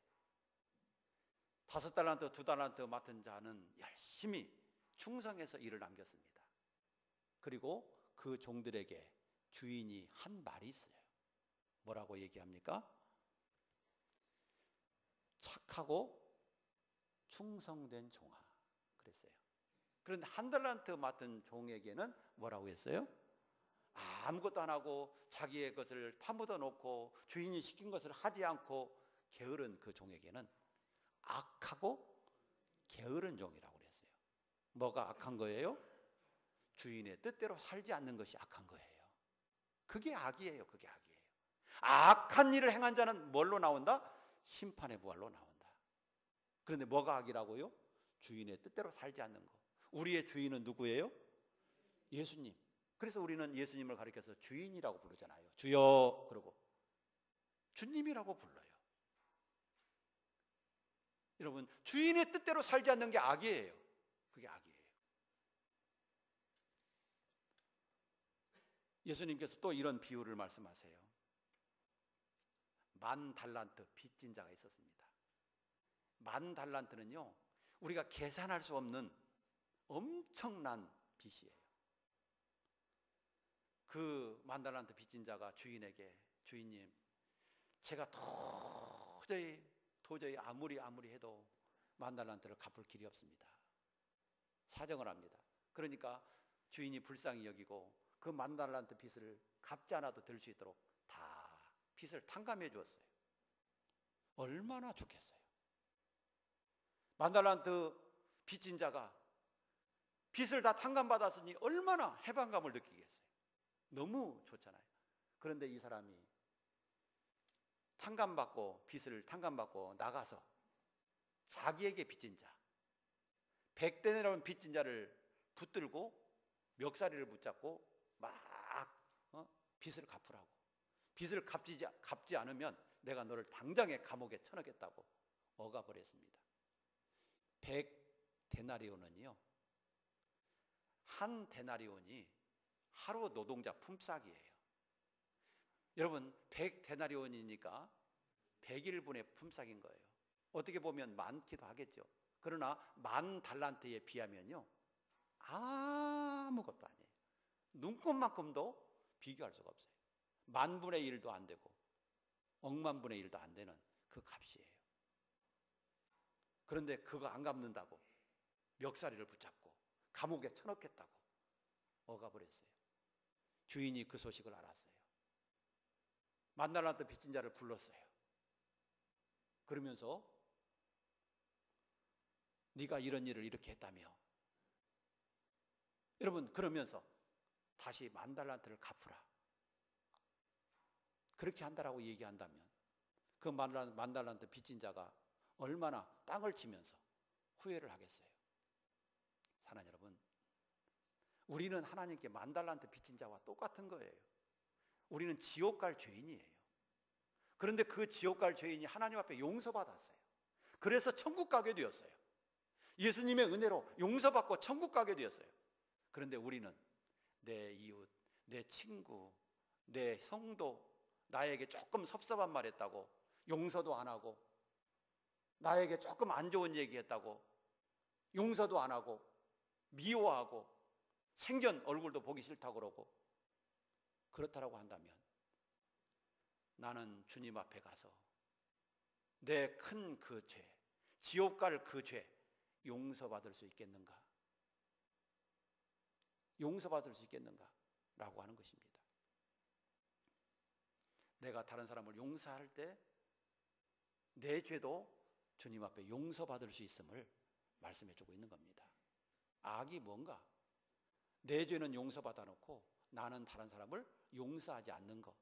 5달란트, 2달란트 맡은 자는 열심히 충성해서 일을 남겼습니다. 그리고 그 종들에게 주인이 한 말이 있어요. 뭐라고 얘기합니까? 착하고 충성된 종아 그랬어요. 그런데 1달란트 맡은 종에게는 뭐라고 했어요? 아무것도 안 하고 자기의 것을 파묻어 놓고 주인이 시킨 것을 하지 않고 게으른 그 종에게는 악하고 게으른 종이라고 그랬어요. 뭐가 악한 거예요? 주인의 뜻대로 살지 않는 것이 악한 거예요. 그게 악이에요. 그게 악이에요. 악한 일을 행한 자는 뭘로 나온다? 심판의 부활로 나온다. 그런데 뭐가 악이라고요? 주인의 뜻대로 살지 않는 거. 우리의 주인은 누구예요? 예수님. 그래서 우리는 예수님을 가리켜서 주인이라고 부르잖아요. 주여 그러고 주님이라고 불러요. 여러분, 주인의 뜻대로 살지 않는 게 악이에요. 그게 악이에요. 예수님께서 또 이런 비유를 말씀하세요. 10,000달란트 빚진 자가 있었습니다. 10,000달란트는요, 우리가 계산할 수 없는 엄청난 빚이에요. 그 10,000달란트 빚진 자가 주인에게, 주인님, 제가 도저히 아무리 해도 10,000달란트를 갚을 길이 없습니다. 사정을 합니다. 그러니까 주인이 불쌍히 여기고 그 10,000달란트 빚을 갚지 않아도 될 수 있도록 다 빚을 탕감해 주었어요. 얼마나 좋겠어요. 10,000달란트 빚진 자가 빚을 다 탕감받았으니 얼마나 해방감을 느끼겠어요. 너무 좋잖아요. 그런데 이 사람이 빚을 탕감받고 나가서 자기에게 빚진 자, 100데나리온 빚진 자를 붙들고 멱살이를 붙잡고 막 빚을 갚으라고. 빚을 갚지 않으면 내가 너를 당장에 감옥에 쳐넣겠다고 억압을 했습니다. 100데나리온은요, 한 데나리온이 하루 노동자 품삯이에요. 여러분, 100데나리온이니까 100일분의 품삯인 거예요. 어떻게 보면 많기도 하겠죠. 그러나 10,000달란트에 비하면요, 아무것도 아니에요. 눈꼽만큼도 비교할 수가 없어요. 10,000분의 1도 안 되고 10,000분의 1도 안 되는 그 값이에요. 그런데 그거 안 갚는다고 멱살이를 붙잡고 감옥에 쳐넣겠다고 억압을 했어요. 주인이 그 소식을 알았어요. 10,000달란트 빚진 자를 불렀어요. 그러면서 네가 이런 일을 이렇게 했다며, 여러분, 그러면서 다시 10,000달란트를 갚으라, 그렇게 한다라고 얘기한다면 그 10,000달란트 빚진 자가 얼마나 땅을 치면서 후회를 하겠어요. 사랑하는 여러분, 우리는 하나님께 10,000달란트 빚진 자와 똑같은 거예요. 우리는 지옥 갈 죄인이에요. 그런데 그 지옥 갈 죄인이 하나님 앞에 용서받았어요. 그래서 천국 가게 되었어요. 예수님의 은혜로 용서받고 천국 가게 되었어요. 그런데 우리는 내 이웃, 내 친구, 내 성도, 나에게 조금 섭섭한 말 했다고 용서도 안 하고, 나에게 조금 안 좋은 얘기 했다고 용서도 안 하고, 미워하고, 생전 얼굴도 보기 싫다고 그러고, 그렇다라고 한다면 나는 주님 앞에 가서 내 큰 그 죄, 지옥 갈 그 죄, 용서받을 수 있겠는가? 용서받을 수 있겠는가? 라고 하는 것입니다. 내가 다른 사람을 용서할 때 내 죄도 주님 앞에 용서받을 수 있음을 말씀해 주고 있는 겁니다. 악이 뭔가? 내 죄는 용서받아 놓고 나는 다른 사람을 용서하지 않는 것,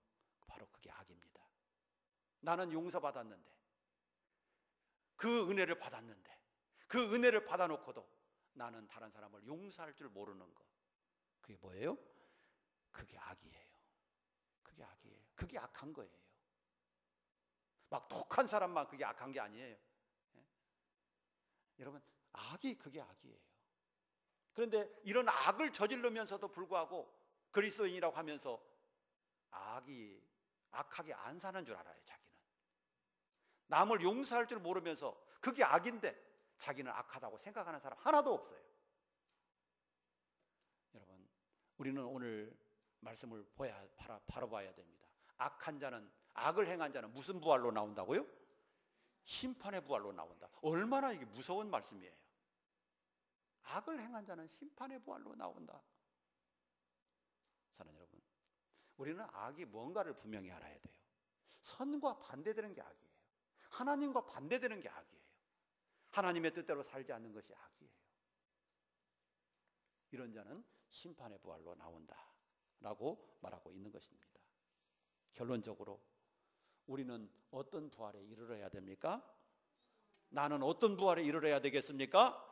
바로 그게 악입니다. 나는 용서받았는데, 그 은혜를 받았는데, 그 은혜를 받아놓고도 나는 다른 사람을 용서할 줄 모르는 것, 그게 뭐예요? 그게 악이에요. 그게 악이에요. 그게 악한 거예요. 막 독한 사람만 그게 악한 게 아니에요. 예? 여러분, 그게 악이에요. 그런데 이런 악을 저지르면서도 불구하고 그리스도인이라고 하면서 악하게 안 사는 줄 알아요. 자기는 남을 용서할 줄 모르면서 그게 악인데 자기는 악하다고 생각하는 사람 하나도 없어요. 여러분, 우리는 오늘 말씀을 바로 봐야 됩니다. 악을 행한 자는 무슨 부활로 나온다고요? 심판의 부활로 나온다. 얼마나 이게 무서운 말씀이에요. 악을 행한 자는 심판의 부활로 나온다. 사랑하는 여러분, 우리는 악이 뭔가를 분명히 알아야 돼요. 선과 반대되는 게 악이에요. 하나님과 반대되는 게 악이에요. 하나님의 뜻대로 살지 않는 것이 악이에요. 이런 자는 심판의 부활로 나온다 라고 말하고 있는 것입니다. 결론적으로 우리는 어떤 부활에 이르러야 됩니까? 나는 어떤 부활에 이르러야 되겠습니까?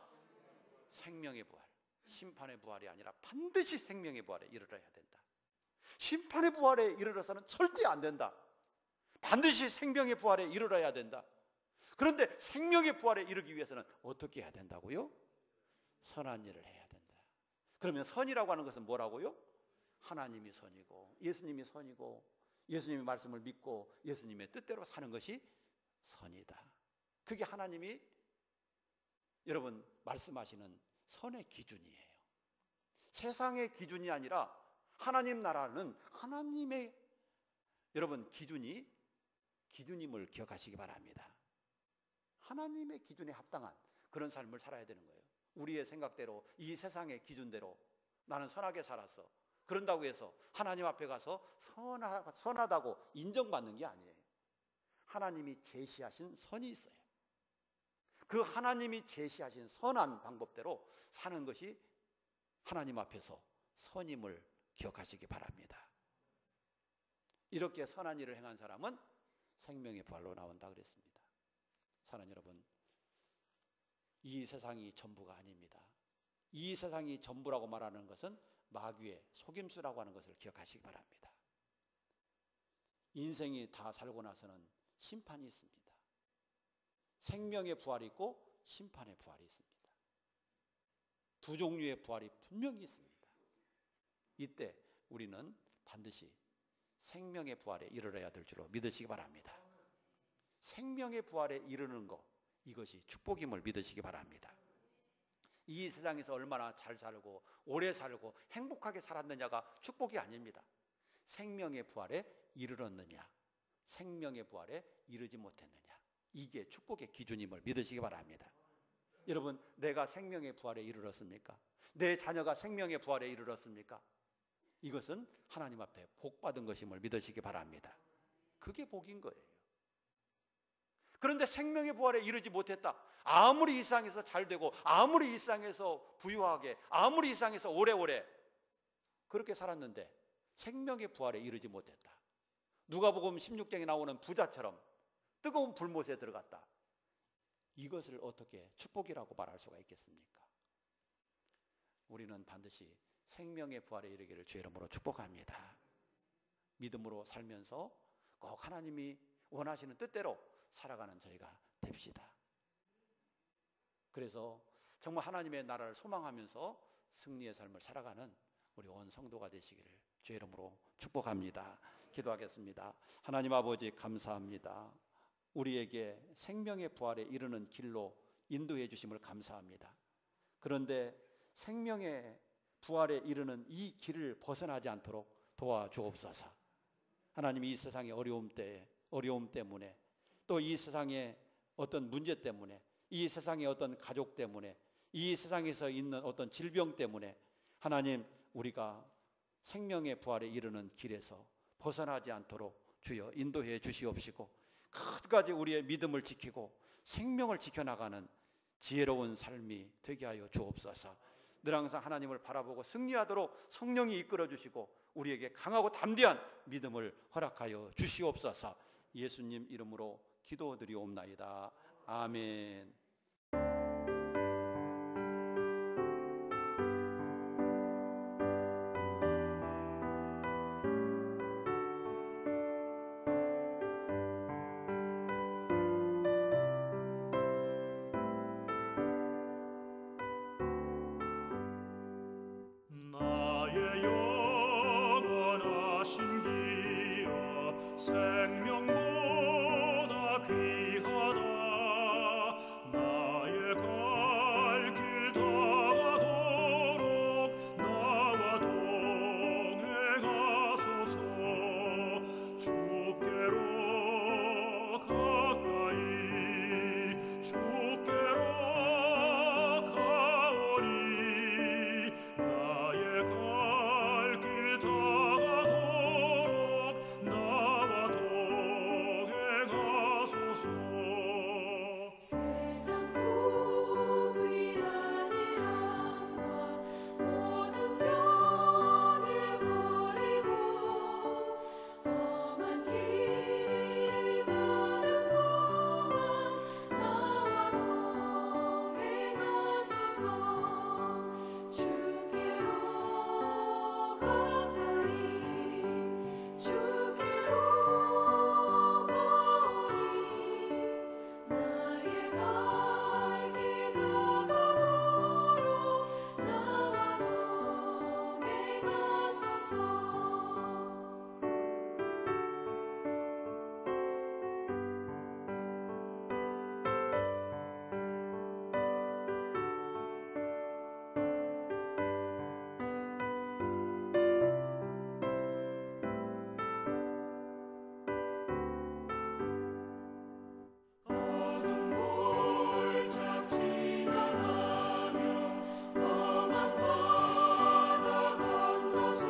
생명의 부활. 심판의 부활이 아니라 반드시 생명의 부활에 이르러야 된다. 심판의 부활에 이르러서는 절대 안 된다. 반드시 생명의 부활에 이르러야 된다. 그런데 생명의 부활에 이르기 위해서는 어떻게 해야 된다고요? 선한 일을 해야 된다. 그러면 선이라고 하는 것은 뭐라고요? 하나님이 선이고 예수님이 선이고 예수님의 말씀을 믿고 예수님의 뜻대로 사는 것이 선이다. 그게 하나님이 여러분 말씀하시는 선의 기준이에요. 세상의 기준이 아니라 하나님 나라는 하나님의 여러분 기준임을 기억하시기 바랍니다. 하나님의 기준에 합당한 그런 삶을 살아야 되는 거예요. 우리의 생각대로 이 세상의 기준대로 나는 선하게 살았어. 그런다고 해서 하나님 앞에 가서 선하다고 인정받는 게 아니에요. 하나님이 제시하신 선이 있어요. 그 하나님이 제시하신 선한 방법대로 사는 것이 하나님 앞에서 선임을 기억하시기 바랍니다. 이렇게 선한 일을 행한 사람은 생명의 부활로 나온다 그랬습니다. 사랑하는 여러분, 이 세상이 전부가 아닙니다. 이 세상이 전부라고 말하는 것은 마귀의 속임수라고 하는 것을 기억하시기 바랍니다. 인생이 다 살고 나서는 심판이 있습니다. 생명의 부활이 있고 심판의 부활이 있습니다. 두 종류의 부활이 분명히 있습니다. 이때 우리는 반드시 생명의 부활에 이르러야 될 줄로 믿으시기 바랍니다. 생명의 부활에 이르는 것, 이것이 축복임을 믿으시기 바랍니다. 이 세상에서 얼마나 잘 살고 오래 살고 행복하게 살았느냐가 축복이 아닙니다. 생명의 부활에 이르렀느냐, 생명의 부활에 이르지 못했느냐, 이게 축복의 기준임을 믿으시기 바랍니다. 여러분, 내가 생명의 부활에 이르렀습니까? 내 자녀가 생명의 부활에 이르렀습니까? 이것은 하나님 앞에 복 받은 것임을 믿으시기 바랍니다. 그게 복인 거예요. 그런데 생명의 부활에 이르지 못했다. 아무리 이 세상에서 잘 되고 아무리 이 세상에서 부유하게 아무리 이 세상에서 오래오래 그렇게 살았는데 생명의 부활에 이르지 못했다. 누가복음 16장에 나오는 부자처럼 뜨거운 불못에 들어갔다. 이것을 어떻게 축복이라고 말할 수가 있겠습니까? 우리는 반드시 생명의 부활에 이르기를 주의 이름으로 축복합니다. 믿음으로 살면서 꼭 하나님이 원하시는 뜻대로 살아가는 저희가 됩시다. 그래서 정말 하나님의 나라를 소망하면서 승리의 삶을 살아가는 우리 온 성도가 되시기를 주의 이름으로 축복합니다. 기도하겠습니다. 하나님 아버지 감사합니다. 우리에게 생명의 부활에 이르는 길로 인도해 주심을 감사합니다. 그런데 생명의 부활에 이르는 이 길을 벗어나지 않도록 도와주옵소서. 하나님, 이 세상의 어려움 때문에 또 이 세상의 어떤 문제 때문에 이 세상의 어떤 가족 때문에, 이 세상에서 있는 어떤 질병 때문에 하나님, 우리가 생명의 부활에 이르는 길에서 벗어나지 않도록 주여 인도해 주시옵시고, 끝까지 우리의 믿음을 지키고 생명을 지켜나가는 지혜로운 삶이 되게 하여 주옵소서. 늘 항상 하나님을 바라보고 승리하도록 성령이 이끌어 주시고 우리에게 강하고 담대한 믿음을 허락하여 주시옵소서. 예수님 이름으로 기도드리옵나이다. 아멘. 나의 영원하신 기업 생명보다 귀하다. 나의 갈 길 다가도록 나와 동행하소서. 주께로 가까이 주께로 가오니 나의 갈 길 다가도록 나와 동행하소서. 세상 복이 아니란가 모든 병에 버리고 험한 길을 가는 동안 나와 동행하소서. 주께로 가까이 주께로 가오니 나의 갈 길 다가도록 나와 동행하소서. 어둠 골짝 지나가며 험한 바다 건너서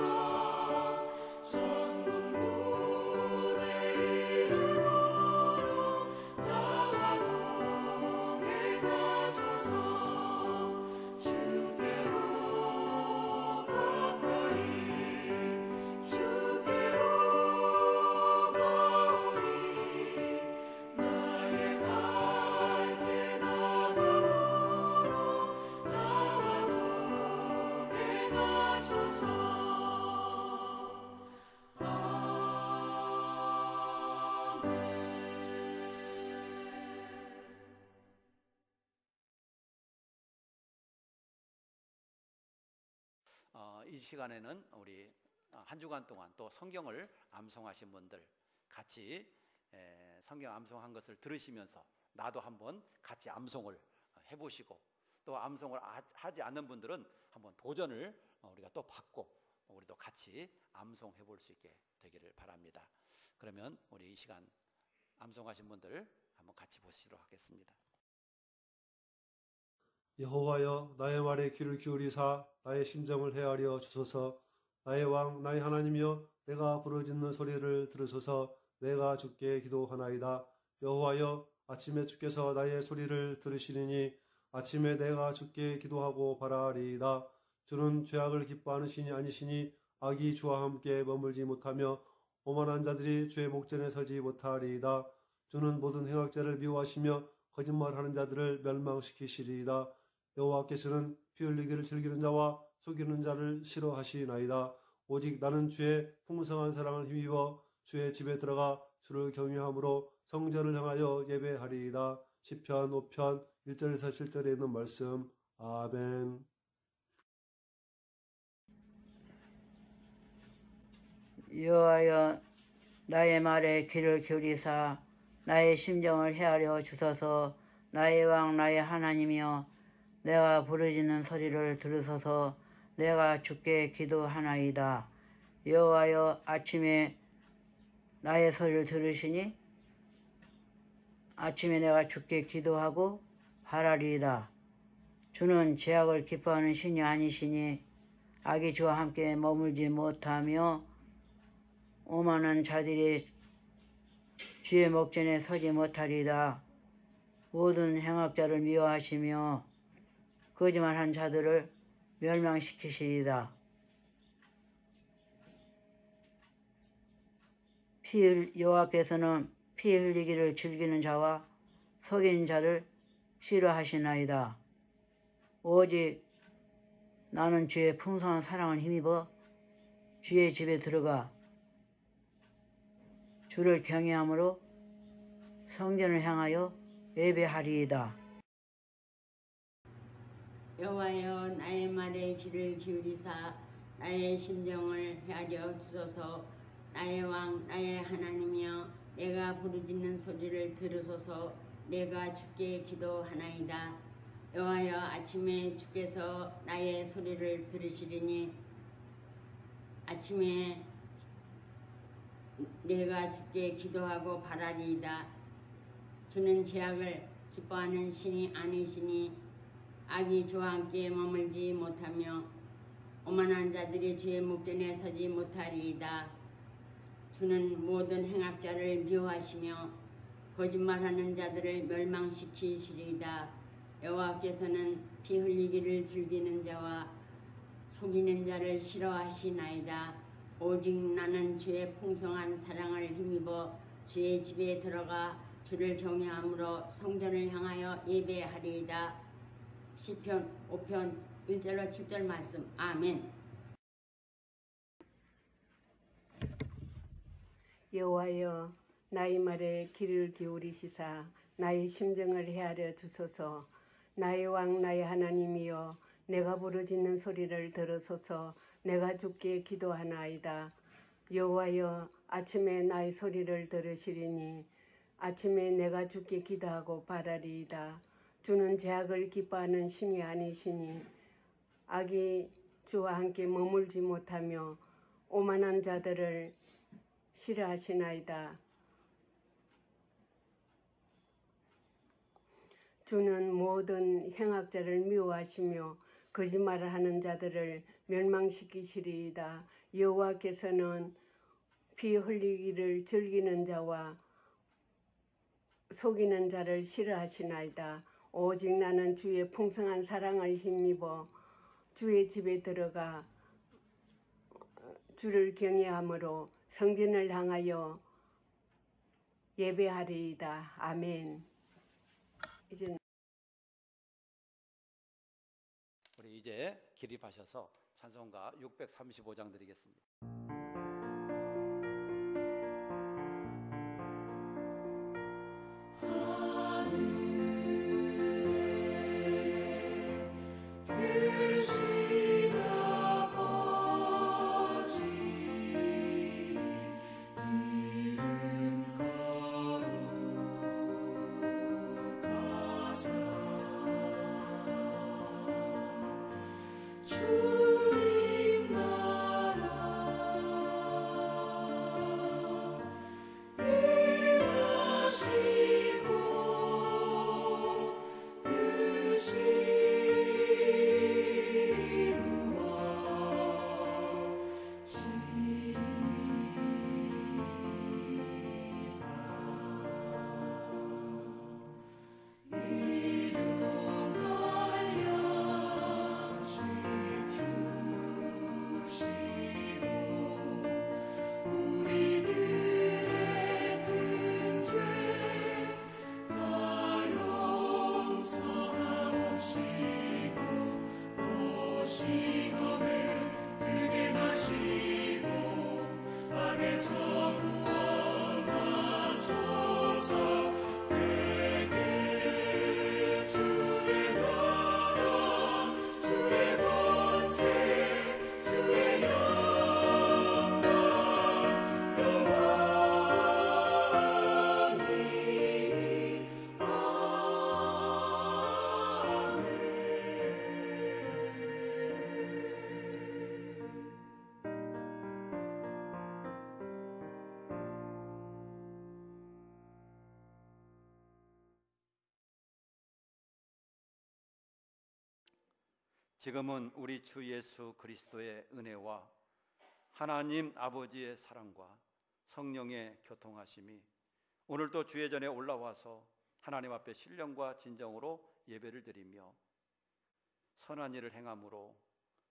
천국 문에 이르도록 나와 동행하소서. 주께로 가까이 주께로 가오니 나의 갈 길 다가도록 나와 동행하소서. 이 시간에는 우리 한 주간 동안 또 성경을 암송하신 분들 같이 성경 암송한 것을 들으시면서 나도 한번 같이 암송을 해보시고, 또 암송을 하지 않는 분들은 한번 도전을 우리가 또 받고 우리도 같이 암송해 볼 수 있게 되기를 바랍니다. 그러면 우리 이 시간 암송하신 분들 한번 같이 보시도록 하겠습니다. 여호와여, 나의 말에 귀를 기울이사 나의 심정을 헤아려 주소서. 나의 왕 나의 하나님이여, 내가 부르짖는 소리를 들으소서. 내가 주께 기도하나이다. 여호와여, 아침에 주께서 나의 소리를 들으시리니 아침에 내가 주께 기도하고 바라리이다. 주는 죄악을 기뻐하는 신이 아니시니 악이 주와 함께 머물지 못하며 오만한 자들이 주의 목전에 서지 못하리이다. 주는 모든 행악자를 미워하시며 거짓말하는 자들을 멸망시키시리이다. 여호와께서는 피 흘리기를 즐기는 자와 속이는 자를 싫어하시나이다. 오직 나는 주의 풍성한 사랑을 힘입어 주의 집에 들어가 주를 경외함으로 성전을 향하여 예배하리이다. 시편 5편 1절에서 7절에 있는 말씀. 아멘. 여호와여, 나의 말에 귀를 기울이사 나의 심정을 헤아려 주소서. 나의 왕 나의 하나님이여, 내가 부르짖는 소리를 들으소서. 내가 주께 기도하나이다. 여호와여, 아침에 나의 소리를 들으시니 아침에 내가 주께 기도하고 바라리이다. 주는 죄악을 기뻐하는 신이 아니시니 악이 주와 함께 머물지 못하며 오만한 자들이 주의 목전에 서지 못하리이다. 모든 행악자를 미워하시며 거짓말한 자들을 멸망시키시리이다. 여호와께서는 피 흘리기를 즐기는 자와 속이는 자를 싫어하시나이다. 오직 나는 주의 풍성한 사랑을 힘입어 주의 집에 들어가 주를 경외함으로 성전을 향하여 예배하리이다. 여호와여, 나의 말에 귀를 기울이사 나의 심정을 헤아려 주소서. 나의 왕 나의 하나님이여, 내가 부르짖는 소리를 들으소서. 내가 주께 기도하나이다. 여호와여, 아침에 주께서 나의 소리를 들으시리니 아침에 내가 주께 기도하고 바라리이다. 주는 죄악을 기뻐하는 신이 아니시니 악이 주와 함께 머물지 못하며 오만한 자들이 주의 목전에 서지 못하리이다. 주는 모든 행악자를 미워하시며 거짓말하는 자들을 멸망시키시리이다. 여호와께서는 피 흘리기를 즐기는 자와 속이는 자를 싫어하시나이다. 오직 나는 주의 풍성한 사랑을 힘입어 주의 집에 들어가 주를 경외함으로 성전을 향하여 예배하리이다. 시편 5편 1절로 7절 말씀. 아멘. 여호와여, 나의 말에 귀를 기울이시사 나의 심정을 헤아려 주소서. 나의 왕 나의 하나님이여, 내가 부르짖는 소리를 들으소서. 내가 주께 기도하나이다. 여호와여, 아침에 나의 소리를 들으시리니 아침에 내가 주께 기도하고 바라리이다. 주는 죄악을 기뻐하는 신이 아니시니 악이 주와 함께 머물지 못하며 오만한 자들을 싫어하시나이다. 주는 모든 행악자를 미워하시며 거짓말을 하는 자들을 멸망시키시리이다. 여호와께서는 피 흘리기를 즐기는 자와 속이는 자를 싫어하시나이다. 오직 나는 주의 풍성한 사랑을 힘입어 주의 집에 들어가 주를 경외함으로 성전을 향하여 예배하리이다. 아멘. 우리 이제 기립하셔서 찬송가 635장 드리겠습니다. 주님 나라 지금은 우리 주 예수 그리스도의 은혜와 하나님 아버지의 사랑과 성령의 교통하심이 오늘도 주의 전에 올라와서 하나님 앞에 신령과 진정으로 예배를 드리며 선한 일을 행함으로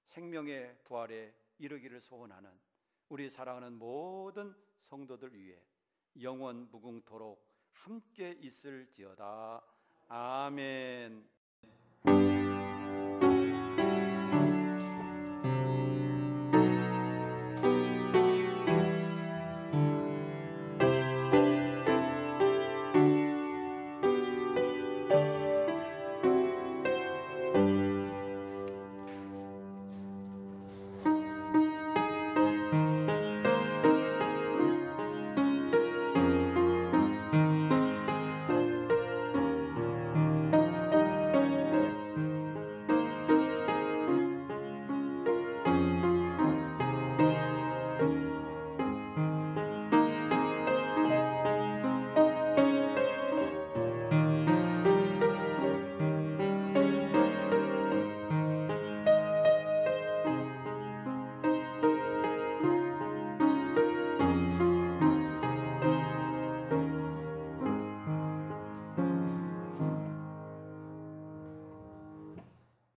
생명의 부활에 이르기를 소원하는 우리 사랑하는 모든 성도들 위해 영원 무궁토록 함께 있을지어다. 아멘.